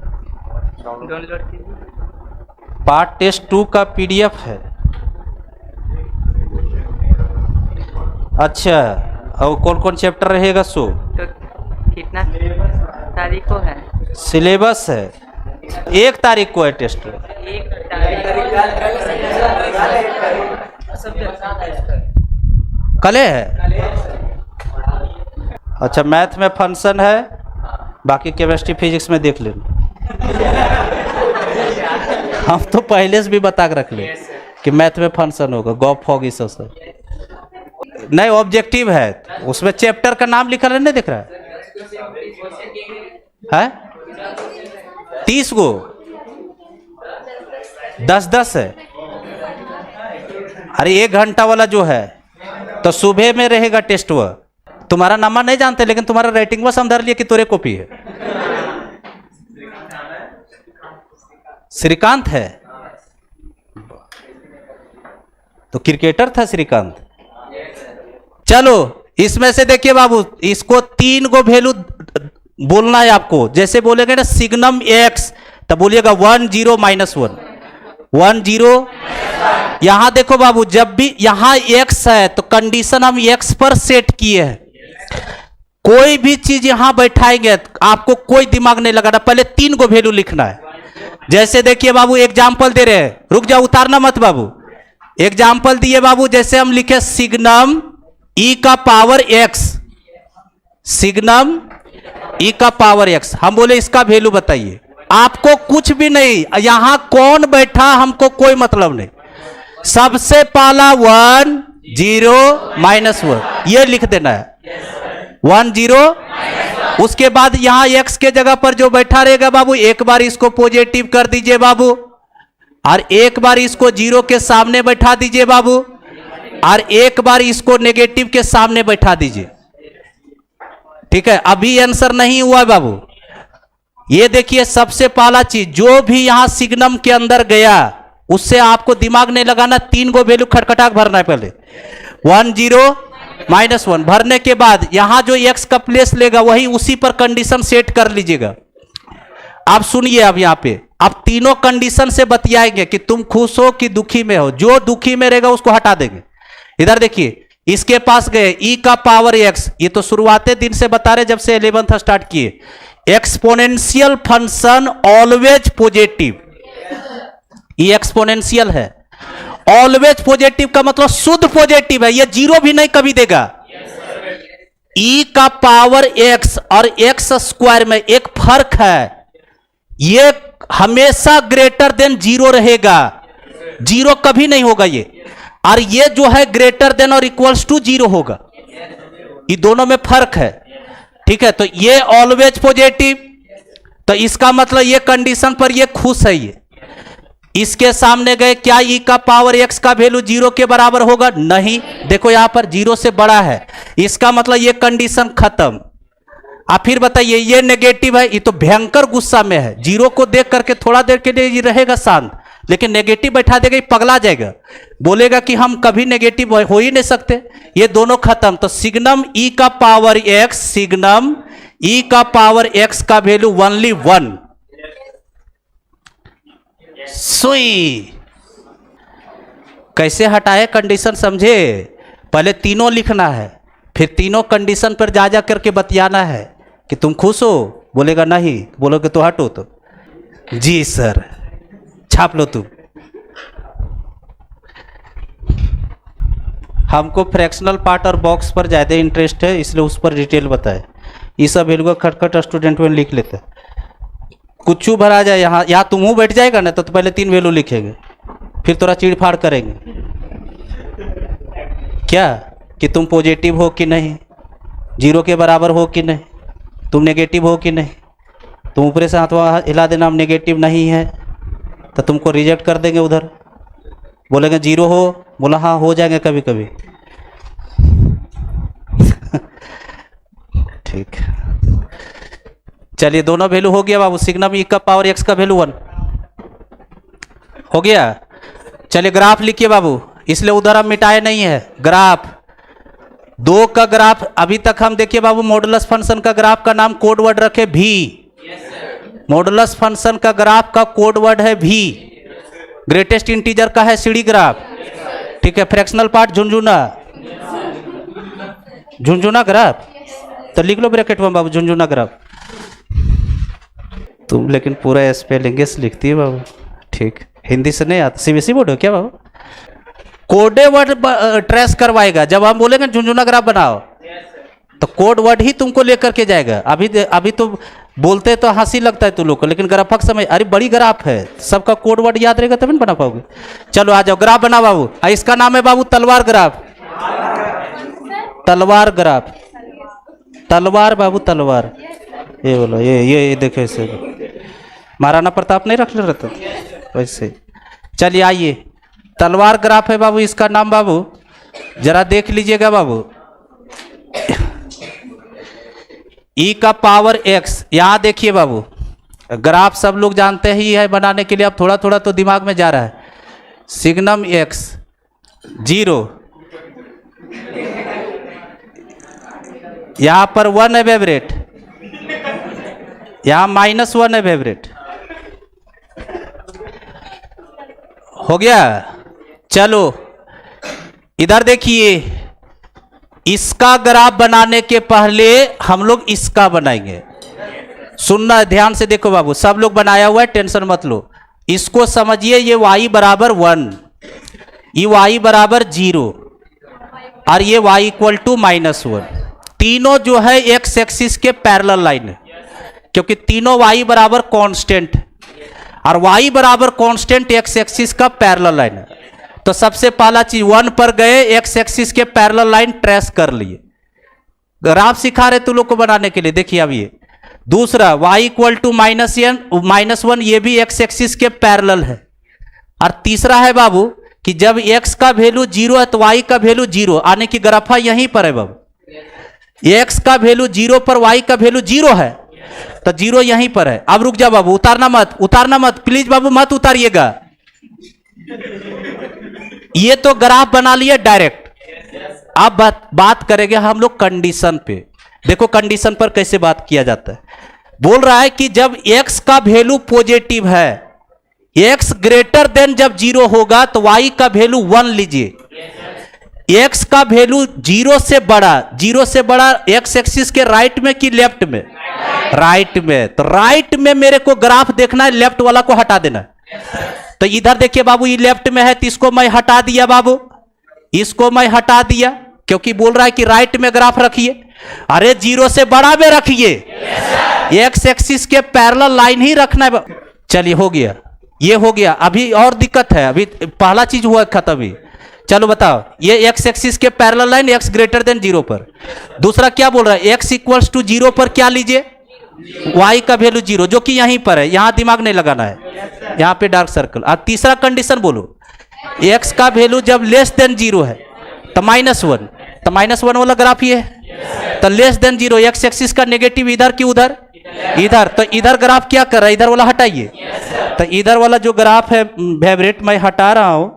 डाउनलोड कीजिए। पार्ट टेस्ट 2 का PDF है। अच्छा, और कौन कौन चैप्टर रहेगा सो? तो कितना तारीख को है? सिलेबस है 1 तारीख को है टेस्ट। 1 तारीख कल है। अच्छा, मैथ में फंक्शन है, बाकी केमिस्ट्री फिजिक्स में देख लेना। हम तो पहले से भी बता के रख ले कि मैथ में फंक्शन होगा, गॉप होगी सब नहीं। ऑब्जेक्टिव है, उसमें चैप्टर का नाम लिखा है, नहीं दिख रहा है? 30 गो 10-10 है। अरे 1 घंटा वाला जो है तो सुबह में रहेगा टेस्ट। वह तुम्हारा नंबर नहीं जानते, लेकिन तुम्हारा रेटिंग वो समझ लिया कि तोरे कॉपी है। श्रीकांत है तो क्रिकेटर था श्रीकांत। चलो इसमें से देखिए बाबू, इसको 3 गो वैल्यू बोलना है आपको। जैसे बोलेंगे ना सिग्नम एक्स, तब बोलिएगा 1 0 -1 1 0। यहां देखो बाबू, जब भी यहां एक्स है तो कंडीशन हम एक्स पर सेट किए हैं। कोई भी चीज यहां बैठाएंगे आपको कोई दिमाग नहीं लगाना, पहले 3 गो वैल्यू लिखना है। जैसे देखिए बाबू, एग्जाम्पल दे रहे हैं, रुक जाओ, उतारना मत बाबू। एग्जाम्पल दिए बाबू, जैसे हम लिखे सिग्नम ई का पावर एक्स, सिग्नम ई का पावर एक्स। हम बोले इसका वैल्यू बताइए। आपको कुछ भी नहीं, यहां कौन बैठा हमको कोई मतलब नहीं। सबसे पहला 1 0 -1 ये लिख देना है, 1 0। उसके बाद यहां एक्स के जगह पर जो बैठा रहेगा बाबू, एक बार इसको पॉजिटिव कर दीजिए बाबू, और एक बार इसको 0 के सामने बैठा दीजिए बाबू, और एक बार इसको नेगेटिव के सामने बैठा दीजिए। ठीक है, अभी आंसर नहीं हुआ बाबू। ये देखिए, सबसे पहला चीज जो भी यहां सिग्नम के अंदर गया उससे आपको दिमाग नहीं लगाना, 3 गो वैल्यू खटखटाक भरना है। पहले 1 0 -1 भरने के बाद यहां जो एक्स का प्लेस लेगा वही उसी पर कंडीशन सेट कर लीजिएगा। अब सुनिए, अब यहां पे अब तीनों कंडीशन से बतियाएंगे कि तुम खुश हो कि दुखी में हो। जो दुखी में रहेगा उसको हटा देंगे। इधर देखिए, इसके पास गए ई का पावर एक्स, ये तो शुरुआती दिन से बता रहे, जब से 11th स्टार्ट किए। एक्सपोनेंशियल फंक्शन ऑलवेज पॉजिटिव, ये एक्सपोनेंशियल है। ऑलवेज पॉजिटिव का मतलब शुद्ध पॉजिटिव है, ये 0 भी नहीं कभी देगा। ई का पावर एक्स और एक्स स्क्वायर में एक फर्क है, ये हमेशा ग्रेटर देन 0 रहेगा, 0 कभी नहीं होगा ये। और ये जो है ग्रेटर देन और इक्वल्स टू 0 होगा। ये दोनों में फर्क है। ठीक है, तो ये ऑलवेज पॉजिटिव, तो इसका मतलब ये कंडीशन पर ये खुश है। ये इसके सामने गए, क्या ई का पावर एक्स का वैल्यू 0 के बराबर होगा? नहीं। देखो यहां पर 0 से बड़ा है, इसका मतलब ये कंडीशन खत्म। आप फिर बताइए, ये नेगेटिव है, ये तो भयंकर गुस्सा में है। 0 को देख करके थोड़ा देर के लिए ये रहेगा शांत, लेकिन नेगेटिव बैठा देगा, ये पगला जाएगा, बोलेगा कि हम कभी नेगेटिव हो ही नहीं सकते। ये दोनों खत्म। तो सिग्नम ई का पावर एक्स, सिग्नम ई का पावर एक्स का वैल्यू ओनली 1। सुई कैसे हटाए कंडीशन, समझे? पहले तीनों लिखना है, फिर तीनों कंडीशन पर जा जा करके बतियाना है कि तुम खुश हो, बोलेगा नहीं, बोलोगे तो हटो, तो जी सर छाप लो तुम। हमको फ्रैक्शनल पार्ट और बॉक्स पर ज़्यादा इंटरेस्ट है, इसलिए उस पर डिटेल बताए। ये सब वैल्यू खटखट स्टूडेंट में लिख लेते हैं। कुछ भरा जाए यहाँ तुम हूँ बैठ जाएगा ना, तो पहले 3 वैल्यू लिखेंगे, फिर थोड़ा चीड़-फाड़ करेंगे क्या कि तुम पॉजिटिव हो कि नहीं, 0 के बराबर हो कि नहीं, तुम नेगेटिव हो कि नहीं। तुम ऊपर से हाथ हिला देना, हम नेगेटिव नहीं है, तो तुमको रिजेक्ट कर देंगे। उधर बोलेंगे 0 हो, बोला हाँ हो जाएंगे कभी कभी। ठीक, चलिए दोनों वैल्यू हो गया बाबू। सिग्नम ई का पावर एक्स का वैल्यू 1 हो गया। चलिए ग्राफ लिखिए बाबू, इसलिए उधर हम मिटाए नहीं है। ग्राफ 2 का ग्राफ, अभी तक हम देखिए बाबू मॉडुलस फंक्शन का ग्राफ का नाम कोड वर्ड रखे भी। मॉडुलस फंक्शन का ग्राफ का कोड वर्ड है भी। ग्रेटेस्ट इंटीजर का है सीढ़ी ग्राफ, ठीक है। फ्रैक्शनल पार्ट झुंझुना, झुंझुना ग्राफ, तो लिख लो ब्रैकेट में बाबू झुंझुना ग्राफ। तुम लेकिन पूरा स्पेलिंग से लिखती है बाबू, ठीक। हिंदी से नहीं आता, सीबीएसई बोर्ड हो क्या बाबू? कोडे वर्ड ट्रेस करवाएगा। जब हम बोलेंगे झुंझुना ग्राफ बनाओ तो कोड वर्ड ही तुमको लेकर के जाएगा। अभी तो बोलते तो हंसी लगता है तुम लोग को, लेकिन ग्राफक समय, अरे बड़ी ग्राफ है, सबका कोड वर्ड याद रहेगा तभी बना पाओगे। चलो आ जाओ, ग्राफ बना बाबू। इसका नाम है बाबू तलवार ग्राफ। तलवार ग्राफ, तलवार बाबू तलवार। ये बोलो, ये देखो इसे, महाराणा प्रताप नहीं रख ले रहता वैसे। चलिए आइए, तलवार ग्राफ है बाबू इसका नाम। बाबू जरा देख लीजिएगा बाबू, ई का पावर एक्स। यहां देखिए बाबू, ग्राफ सब लोग जानते ही है बनाने के लिए, अब थोड़ा थोड़ा तो दिमाग में जा रहा है। सिग्नम एक्स 0, यहां पर 1 है वेवरेट, यहां -1 है वेवरेट। हो गया। चलो इधर देखिए, इसका ग्राफ बनाने के पहले हम लोग इसका बनाएंगे। सुनना ध्यान से, देखो बाबू, सब लोग बनाया हुआ है, टेंशन मत लो। इसको समझिए, ये y बराबर 1, ये y बराबर 0 और ये y इक्वल टू -1। तीनों जो है एक्स एक्सिस के पैरेलल लाइन है, क्योंकि तीनों y बराबर कांस्टेंट और y बराबर कांस्टेंट एक्स एक्सिस का पैरेलल लाइन है। तो सबसे पहला चीज 1 पर गए, एक्स एक्सिस के पैरेलल लाइन ट्रेस कर लिए। ग्राफ सिखा रहे तू लोग को बनाने के लिए। देखिए अब ये दूसरा y इक्वल टू -1, ये भी एक्स एक्सिस के पैरेलल है। और तीसरा है बाबू कि जब x का वैल्यू 0 है तो y का वैल्यू 0, आने की ग्राफा यहीं पर है बाबू। x का वैल्यू 0 पर y का वैल्यू 0 है, तो 0 यहीं पर है। अब रुक जा बाबू, उतारना मत, उतारना मत प्लीज बाबू, मत उतारिएगा। ये तो ग्राफ बना लिए डायरेक्ट। अब बात करेंगे हम लोग कंडीशन पे। देखो कंडीशन पर कैसे बात किया जाता है। बोल रहा है कि जब x का वैल्यू पॉजिटिव है, x ग्रेटर देन जब 0 होगा तो y का वैल्यू 1 लीजिए। x का वैल्यू 0 से बड़ा x एक्सिस के राइट में कि लेफ्ट में? राइट में। तो राइट में मेरे को ग्राफ देखना है, लेफ्ट वाला को हटा देना। तो इधर देखिए बाबू, ये लेफ्ट में है तो इसको मैं हटा दिया बाबू, इसको मैं हटा दिया, क्योंकि बोल रहा है कि राइट में ग्राफ रखिए। अरे 0 से बड़ा में रखिए, एक्स एक्सिस के पैरेलल लाइन ही रखना है। चलिए हो गया, ये हो गया। अभी और दिक्कत है, अभी पहला चीज हुआ खत्म ही। चलो बताओ, ये एक्स एक्सिस के parallel line x greater than 0 पर। दूसरा क्या बोल रहा है, एक्स इक्वल्स टू 0 पर क्या लीजिए? y का वैल्यू 0, जो कि यहीं पर है, यहां दिमाग नहीं लगाना है, यहां पे डार्क सर्कल। और तीसरा कंडीशन बोलो, x का वैल्यू जब लेस देन 0 है तो -1, तो -1 वाला ग्राफ ये है। तो लेस देन 0, एक्स एक्सिस का नेगेटिव इधर कि उधर? इधर। तो इधर ग्राफ क्या कर रहा है, इधर वाला हटाइए। तो इधर वाला जो ग्राफ है फेवरेट, मैं हटा रहा हूं,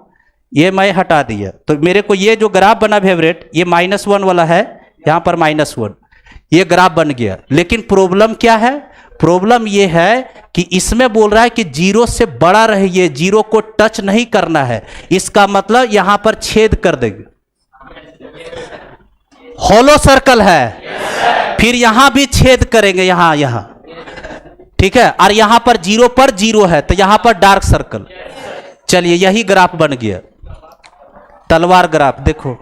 ये मैं हटा दिया। तो मेरे को ये जो ग्राफ बना फेवरेट, ये -1 वाला है, यहां पर -1, ये ग्राफ बन गया। लेकिन प्रॉब्लम क्या है? प्रॉब्लम ये है कि इसमें बोल रहा है कि 0 से बड़ा रहिए, 0 को टच नहीं करना है। इसका मतलब यहां पर छेद कर देंगे, हॉलो सर्कल है। फिर यहां भी छेद करेंगे, यहां, ठीक है। और यहां पर 0 पर 0 है, तो यहां पर डार्क सर्कल। चलिए यही ग्राफ बन गया, तलवार ग्राफ। देखो,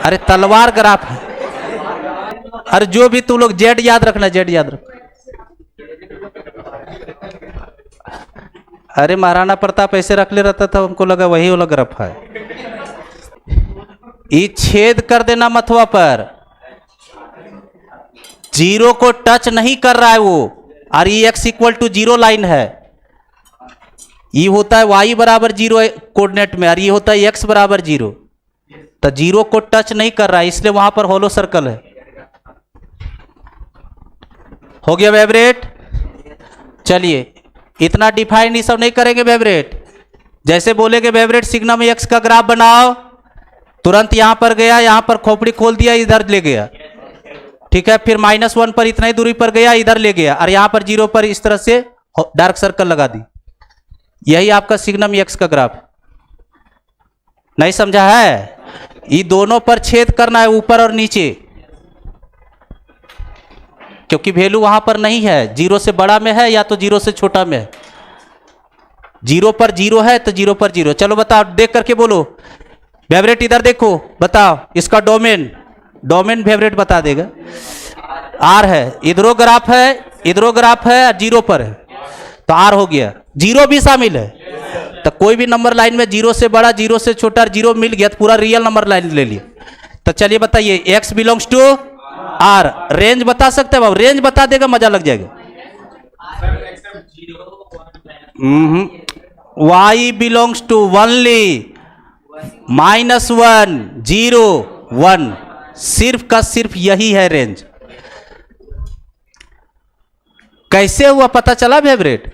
अरे तलवार ग्राफ है। अरे जो भी तुम लोग जेड याद रखना, जेड याद रख। अरे महाराणा प्रताप ऐसे रख ले रहता था, हमको लगा वही वाला ग्राफ है। ये छेद कर देना मथुआ पर, 0 को टच नहीं कर रहा है वो। और ये एक्स इक्वल टू 0 लाइन है, ये होता है y बराबर 0 कोऑर्डिनेट में, और ये होता है x बराबर 0। तो 0 को टच नहीं कर रहा है, इसलिए वहां पर हॉलो सर्कल है। हो गया फेवरेट? चलिए इतना डिफाइन ये सब नहीं करेंगे फेवरेट। जैसे बोलेगे फेवरेट सिग्नम एक्स का ग्राफ बनाओ, तुरंत यहां पर गया, यहां पर खोपड़ी खोल दिया, इधर ले गया। ठीक है, फिर -1 पर इतना ही दूरी पर गया, इधर ले गया, और यहां पर 0 पर इस तरह से डार्क सर्कल लगा दी। यही आपका सिग्नम एक्स का ग्राफ। नहीं समझा है? ये दोनों पर छेद करना है, ऊपर और नीचे, क्योंकि वैल्यू वहां पर नहीं है, 0 से बड़ा में है या तो 0 से छोटा में है। 0 पर 0 है तो 0 पर 0। चलो बताओ, देख करके बोलो। वेवरेट इधर देखो, बताओ इसका डोमेन, डोमेन वेवरेट बता देगा। आर है, इधरो ग्राफ है, इधरो ग्राफ है, 0 पर है तो आर हो गया। 0 भी शामिल है, तो कोई भी नंबर लाइन में 0 से बड़ा, 0 से छोटा, 0 मिल गया तो पूरा रियल नंबर लाइन ले लिया। तो चलिए बताइए, x belongs to R, range बता सकते हैं बाबू? रेंज बता देगा, मजा लग जाएगा। y बिलोंग्स टू ओनली -1 0 1, सिर्फ का सिर्फ यही है रेंज। कैसे हुआ पता चला वेवरेट?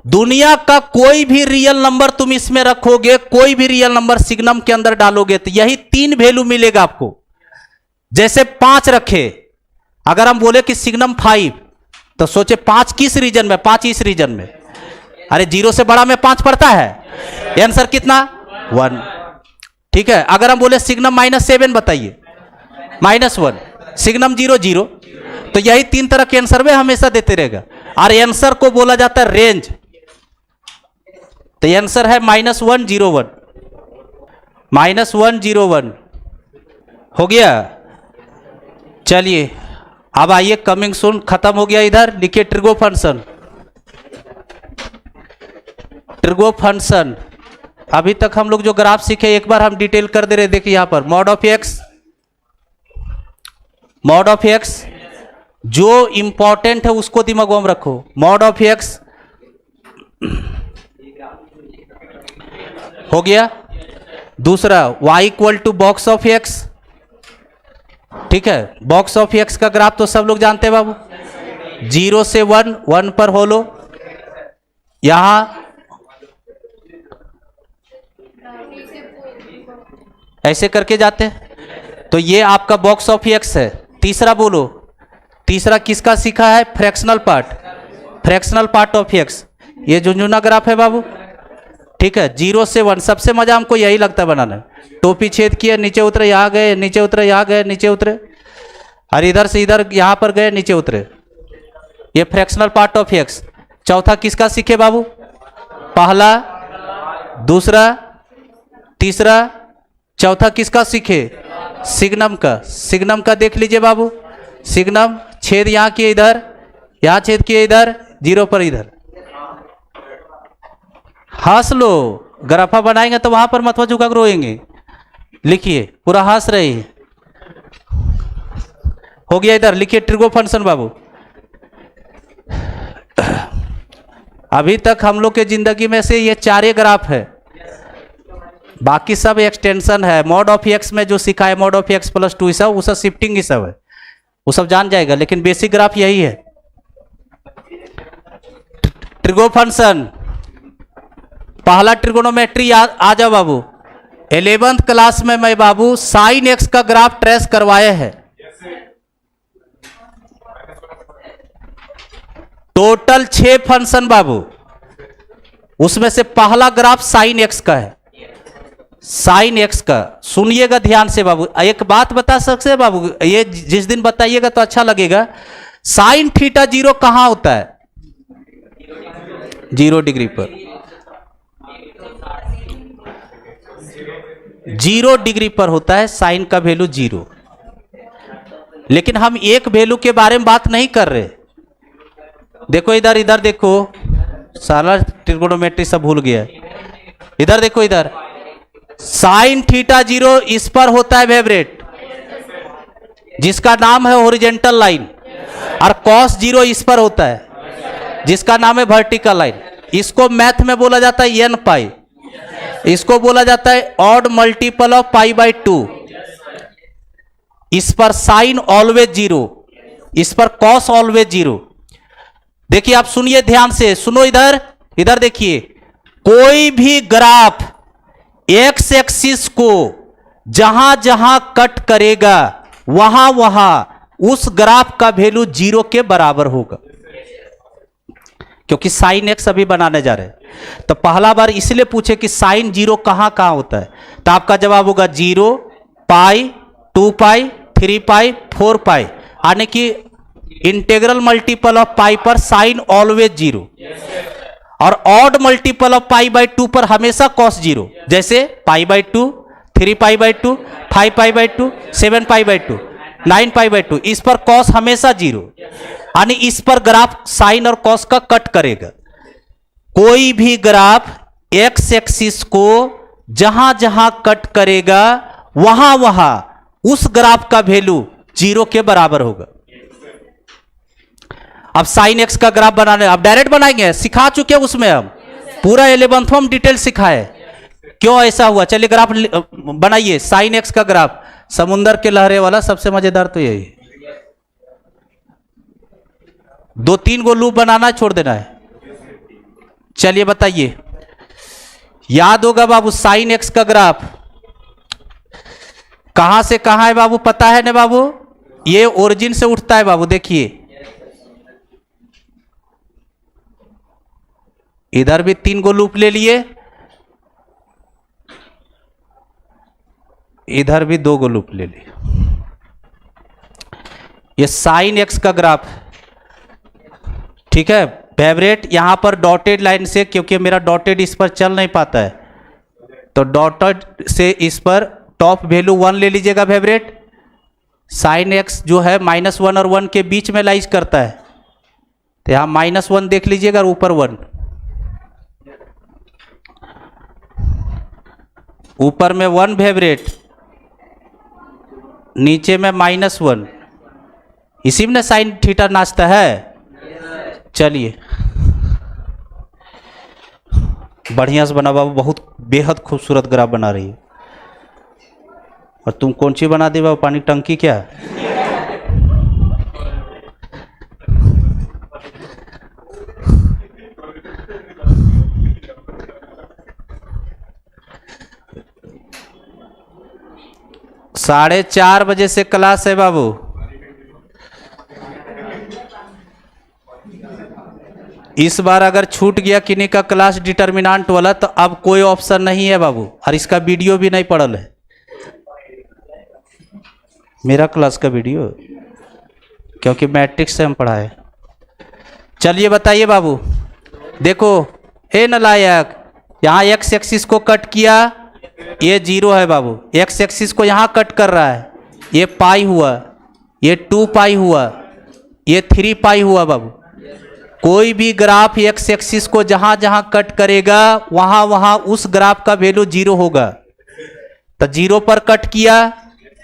दुनिया का कोई भी रियल नंबर तुम इसमें रखोगे, कोई भी रियल नंबर सिग्नम के अंदर डालोगे तो यही 3 वैल्यू मिलेगा आपको। जैसे 5 रखे, अगर हम बोले कि सिग्नम 5, तो सोचे 5 किस रीजन में? 5 इस रीजन में। अरे 0 से बड़ा में 5 पड़ता है, आंसर कितना? 1। ठीक है, अगर हम बोले सिग्नम -7 बताइए, -1, सिग्नम 0 0, तो यही 3 तरह के आंसर में हमेशा देते रहेगा, और आंसर को बोला जाता है रेंज। तो आंसर है -1 0 1, -1 0 1 हो गया। चलिए अब आइए, कमिंग सून खत्म हो गया। इधर लिखिए ट्रिगो फंक्शन, ट्रिगो फंक्शन। अभी तक हम लोग जो ग्राफ सीखे एक बार हम डिटेल कर दे रहे। देखिए यहां पर मॉड ऑफ एक्स, जो इंपॉर्टेंट है उसको दिमाग में रखो। मॉड ऑफ एक्स हो गया। दूसरा y equal to box of x. ठीक है, बॉक्स ऑफ एक्स का ग्राफ तो सब लोग जानते हैं बाबू, 0 से 1, 1 पर होलो, यहां ऐसे करके जाते हैं। तो ये आपका बॉक्स ऑफ एक्स है। तीसरा बोलो, तीसरा किसका सीखा है? Fractional part, fractional part of x. ये झुंझुना ग्राफ है बाबू। ठीक है, 0 से 1, सबसे मजा हमको यही लगता है बनाना। टोपी छेद किया, नीचे उतरे, यहाँ गए, नीचे उतरे, यहाँ गए, नीचे उतरे, और इधर से इधर यहाँ पर गए, नीचे उतरे। ये फ्रैक्शनल पार्ट ऑफ एक्स। चौथा किसका सीखे बाबू? पहला, दूसरा, तीसरा, चौथा किसका सीखे? सिग्नम का। सिग्नम का देख लीजिए बाबू, सिग्नम छेद यहाँ किए इधर, यहाँ छेद किए इधर, 0 पर इधर। हंस लो, ग्राफा बनाएंगे तो वहां पर मथवा झुका रोएंगे। लिखिए, पूरा हंस रहे हैं। हो गया। इधर लिखिए ट्रिगो फंक्शन बाबू। अभी तक हम लोग के जिंदगी में से ये 4 ग्राफ है, बाकी सब एक्सटेंशन है। मॉड ऑफ एक्स में जो सीखा है, मॉड ऑफ एक्स प्लस 2, सब वो सब शिफ्टिंग ही सब है, वो सब जान जाएगा, लेकिन बेसिक ग्राफ यही है। ट्रिगो फंक्शन, पहला ट्रिगोनोमेट्री आ जाओ बाबू। 11th क्लास में मैं बाबू साइन एक्स का ग्राफ ट्रेस करवाया है। टोटल 6 फंक्शन बाबू, उसमें से पहला ग्राफ साइन एक्स का है। साइन एक्स का सुनिएगा ध्यान से बाबू। एक बात बता सकते हैं बाबू, ये जिस दिन बताइएगा तो अच्छा लगेगा। साइन थीटा 0 कहां होता है? 0 डिग्री पर। 0 डिग्री पर होता है साइन का वैल्यू 0। लेकिन हम एक वैल्यू के बारे में बात नहीं कर रहे। देखो इधर, इधर देखो, सारा ट्रिगोनोमेट्री सब भूल गया। इधर देखो, इधर साइन थीटा 0 इस पर होता है वेवरेट, जिसका नाम है हॉरिजॉन्टल लाइन, और कॉस 0 इस पर होता है, जिसका नाम है वर्टिकल लाइन। इसको मैथ में बोला जाता है n पाई, इसको बोला जाता है ऑड मल्टीपल ऑफ π/2। इस पर साइन ऑलवेज 0, इस पर कॉस ऑलवेज 0। देखिए आप सुनिए ध्यान से, सुनो इधर, इधर देखिए, कोई भी ग्राफ एक्स एक्सिस को जहां जहां कट करेगा वहां वहां उस ग्राफ का वैल्यू 0 के बराबर होगा, क्योंकि साइन एक्स अभी बनाने जा रहे हैं। तो पहला बार इसलिए पूछे कि साइन 0 कहां कहां होता है, तो आपका जवाब होगा 0, पाई, 2 पाई, 3 पाई, 4 पाई, यानी कि इंटीग्रल मल्टीपल ऑफ पाई पर साइन ऑलवेज 0, और odd multiple of pi by 2 पर हमेशा कॉस 0, जैसे pi by 2, 3 pi by 2, 5 pi by 2, 7 pi by 2, 9 pi by 2, इस पर कॉस हमेशा 0, यानी इस पर ग्राफ साइन और कॉस का कट करेगा। कोई भी ग्राफ एक्स एक्सिस को जहां जहां कट करेगा वहां वहां उस ग्राफ का वैल्यू 0 के बराबर होगा। अब साइन एक्स का ग्राफ बनाने अब डायरेक्ट बनाएंगे, सिखा चुके उसमें, हम पूरा 11वां हम डिटेल सिखाए, क्यों ऐसा हुआ। चलिए ग्राफ बनाइए, साइन एक्स का ग्राफ, समुंदर के लहरे वाला, सबसे मजेदार तो यही, 2-3 गो लूप बनाना है, छोड़ देना है। चलिए बताइए, याद होगा बाबू साइन एक्स का ग्राफ कहां से कहां है बाबू, पता है ना बाबू, ये ओरिजिन से उठता है बाबू। देखिए इधर भी 3 गो लूप ले लिए, इधर भी 2 गो लूप ले लिए। ये साइन एक्स का ग्राफ, ठीक है। फेवरेट यहां पर डॉटेड लाइन से, क्योंकि मेरा डॉटेड इस पर चल नहीं पाता है, तो डॉटेड से इस पर टॉप वैल्यू 1 ले लीजिएगा फेवरेट। साइन एक्स जो है -1 और 1 के बीच में लाइज करता है, तो यहां -1 देख लीजिएगा और ऊपर 1, ऊपर में 1 फेवरेट, नीचे में -1, इसी में साइन थीटा नाचता है। चलिए बढ़िया से बना बाबू, बहुत बेहद खूबसूरत ग्राफ बना रही है। और तुम कौन सी बना दे बाबू, पानी टंकी क्या है? साढ़े 4 बजे से क्लास है बाबू। इस बार अगर छूट गया किन्हीं का क्लास डिटर्मिनेंट वाला, तो अब कोई ऑप्शन नहीं है बाबू, और इसका वीडियो भी नहीं पड़ल है, मेरा क्लास का वीडियो, क्योंकि मैट्रिक्स से हम पढ़ाए। चलिए बताइए बाबू, देखो हे नलायक, यहाँ एक्स एक्सिस को कट किया, ये 0 है बाबू, एक्स एक्सिस को यहाँ कट कर रहा है, ये पाई हुआ, ये 2 पाई हुआ, ये 3 पाई हुआ बाबू। कोई भी ग्राफ एक्स एक्सिस को जहां जहां कट करेगा वहां वहां उस ग्राफ का वैल्यू 0 होगा। तो 0 पर कट किया,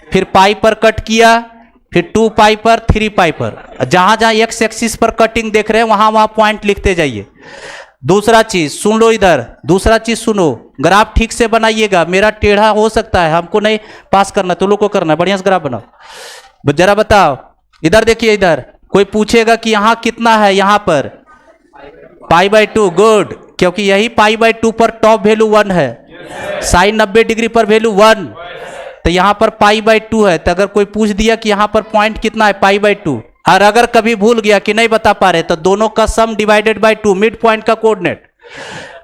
फिर पाई पर कट किया, फिर 2 पाई पर, 3 पाई पर, जहां जहां एक्स एक्सिस पर कटिंग देख रहे हैं वहां वहां पॉइंट लिखते जाइए। दूसरा चीज सुन लो, इधर दूसरा चीज सुनो, ग्राफ ठीक से बनाइएगा, मेरा टेढ़ा हो सकता है, हमको नहीं पास करना, तो लोग को करना है, बढ़िया से ग्राफ बनाओ। जरा बताओ, इधर देखिए, इधर कोई पूछेगा कि यहां कितना है, यहां पर π/2, गुड, क्योंकि यही π/2 पर टॉप वैल्यू 1 है, साइन 90 डिग्री पर वैल्यू 1, तो यहां पर π/2 है। तो अगर कोई पूछ दिया कि यहां पर पॉइंट कितना है, π/2, और अगर कभी भूल गया कि नहीं बता पा रहे, तो दोनों का सम डिवाइडेड बाय 2, मिड पॉइंट का कोऑर्डिनेट,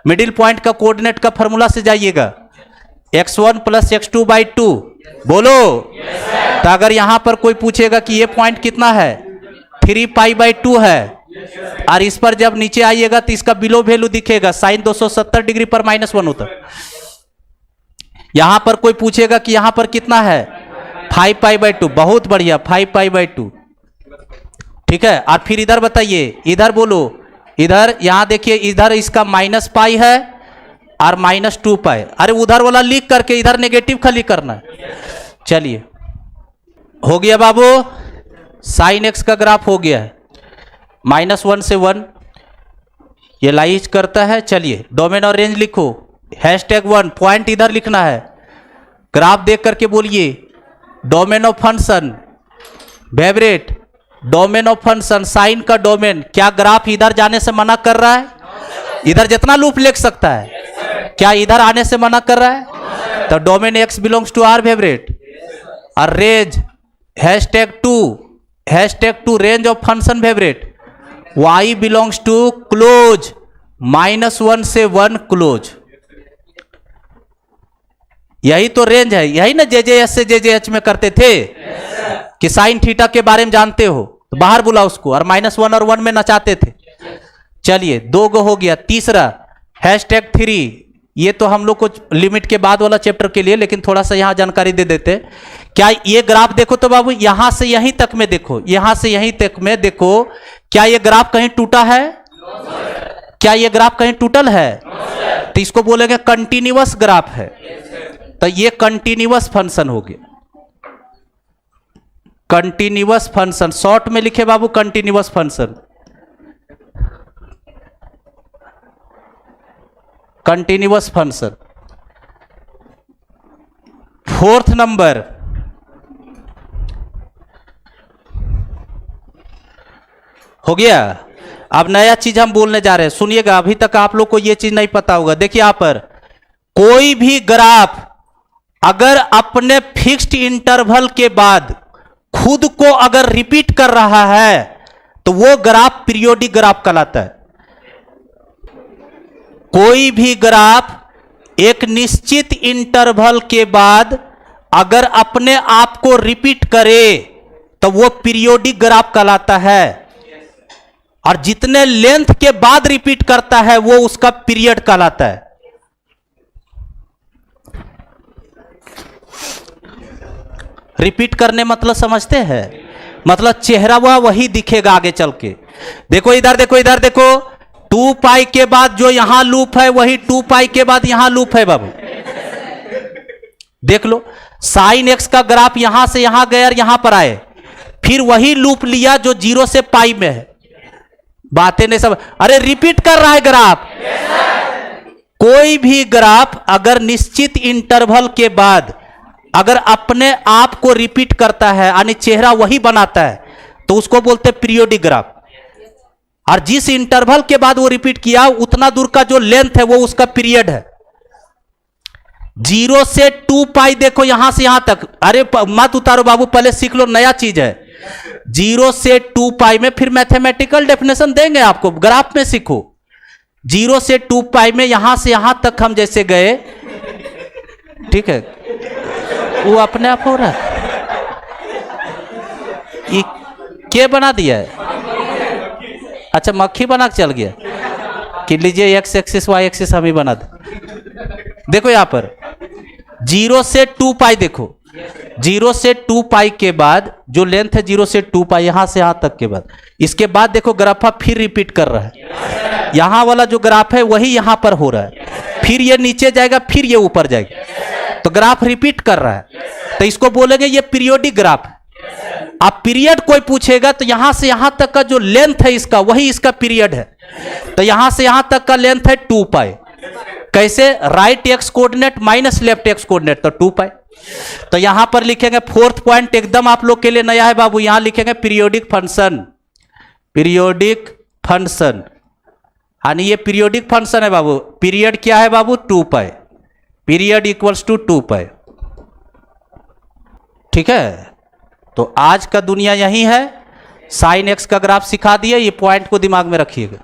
मिडिल पॉइंट का कोऑर्डिनेट का फॉर्मूला से जाइएगा, x1 + x2/2, बोलो। तो अगर यहां पर कोई पूछेगा कि ये पॉइंट कितना है, 3π/2 है, और इस पर जब नीचे आइएगा तो इसका बिलो वैल्यू दिखेगा, साइन 270 डिग्री पर -1 होता है। यहां पर कोई पूछेगा कि यहां पर कितना है, 5π/2, बहुत बढ़िया, 5π/2, ठीक है। और फिर इधर बताइए, इधर बोलो, इधर यहां देखिए, इधर इसका -π है और -2π, अरे उधर वाला लिख करके इधर नेगेटिव खाली करना है। चलिए हो गया बाबू, साइन एक्स का ग्राफ हो गया है, -1 से 1 ये लाइज करता है। चलिए डोमेन और रेंज लिखो, #1 पॉइंट इधर लिखना है, ग्राफ देख करके बोलिए, domain of function, favourite domain of function, sine का डोमेन, क्या ग्राफ इधर जाने से मना कर रहा है? इधर जितना लूप लिख सकता है, क्या इधर आने से मना कर रहा है? तो domain x belongs to R favourite, और range #2 hashtag to range of function favourite y belongs to close -1 से 1 क्लोज। यही तो रेंज है, यही ना JJS से JJH में करते थे कि साइन थीटा के बारे में जानते हो तो बाहर बुला उसको, और -1 और 1 में नचाते थे। चलिए 2 गो हो गया। तीसरा हैशटैग 3, ये तो हम लोग को लिमिट के बाद वाला चैप्टर के लिए, लेकिन थोड़ा सा यहां जानकारी दे देते। क्या ये ग्राफ देखो तो बाबू, यहां से यहीं तक में देखो, यहां से यहीं तक में देखो, क्या ये ग्राफ कहीं टूटा है? क्या ये ग्राफ कहीं टूटल है? तो इसको बोलेंगे कंटिन्यूअस ग्राफ है। तो ये कंटिन्यूअस फंक्शन हो गया, कंटिन्यूअस फंक्शन। शॉर्ट में लिखे बाबू continuous function, continuous function. 4th number, हो गया। अब नया चीज हम बोलने जा रहे हैं, सुनिएगा। अभी तक आप लोग को यह चीज नहीं पता होगा। देखिए यहां पर कोई भी ग्राफ अगर अपने फिक्स्ड इंटरवल के बाद खुद को अगर रिपीट कर रहा है तो वो ग्राफ पीरियोडिक ग्राफ कहलाता है। कोई भी ग्राफ एक निश्चित इंटरवल के बाद अगर अपने आप को रिपीट करे तो वो पीरियोडिक ग्राफ कहलाता है, और जितने लेंथ के बाद रिपीट करता है वो उसका पीरियड कहलाता है। रिपीट करने मतलब समझते हैं? मतलब चेहरा वही दिखेगा आगे चल के। देखो इधर देखो, इधर देखो, 2 पाई के बाद जो यहां लूप है वही 2 पाई के बाद यहां लूप है बाबू। देख लो, साइन एक्स का ग्राफ यहां से यहां गया और यहां पर आए, फिर वही लूप लिया जो 0 से पाई में है। बातें नहीं सब, अरे रिपीट कर रहा है ग्राफ। कोई भी ग्राफ अगर निश्चित इंटरवल के बाद अगर अपने आप को रिपीट करता है यानी चेहरा वही बनाता है तो उसको बोलते हैं पीरियोडिक ग्राफ। और जिस इंटरवल के बाद वो रिपीट किया उतना दूर का जो लेंथ है वो उसका पीरियड है। 0 से 2 पाई देखो यहां से यहां तक, अरे मत उतारो बाबू, पहले सीख लो, नया चीज है। 0 से 2 पाई में फिर मैथमेटिकल डेफिनेशन देंगे आपको, ग्राफ में सीखो। 0 से 2 पाई में यहां से यहां तक हम जैसे गए, ठीक है, वो अपने आप हो रहा है। ये क्या बना दिया है? अच्छा मक्खी बना के चल गया कि लीजिए x एक्सिस y एक्सिस हम ही बना दे। देखो यहां पर 0 से 2 पाई देखो, 0 से 2 पाई के बाद जो लेंथ है 0 से 2 पाई यहां से यहां तक के बाद, इसके बाद देखो ग्राफ फिर रिपीट कर रहा है। यहां वाला जो ग्राफ है वही यहां पर हो रहा है, फिर ये नीचे जाएगा फिर ये ऊपर जाएगा, तो ग्राफ रिपीट कर रहा है। तो इसको बोलेंगे ये पीरियोडिक ग्राफ है। अब पीरियड कोई पूछेगा तो यहां से यहां तक का जो लेंथ है इसका वही इसका पीरियड है। तो यहां से यहां तक का लेंथ है 2 पाई। कैसे? Right x coordinate minus left x coordinate, तो 2 पाई। तो यहां पर लिखेंगे 4th पॉइंट एकदम आप लोग के लिए नया है बाबू, यहां लिखेंगे पीरियोडिक फंक्शन। पीरियोडिक फंक्शन यानी ये पीरियोडिक फंक्शन है बाबू। पीरियड क्या है बाबू? 2 पाई। पीरियड इक्वल्स टू 2 पाई। ठीक है, तो आज का दुनिया यही है। साइन एक्स का ग्राफ सिखा दिए, ये पॉइंट को दिमाग में रखिएगा।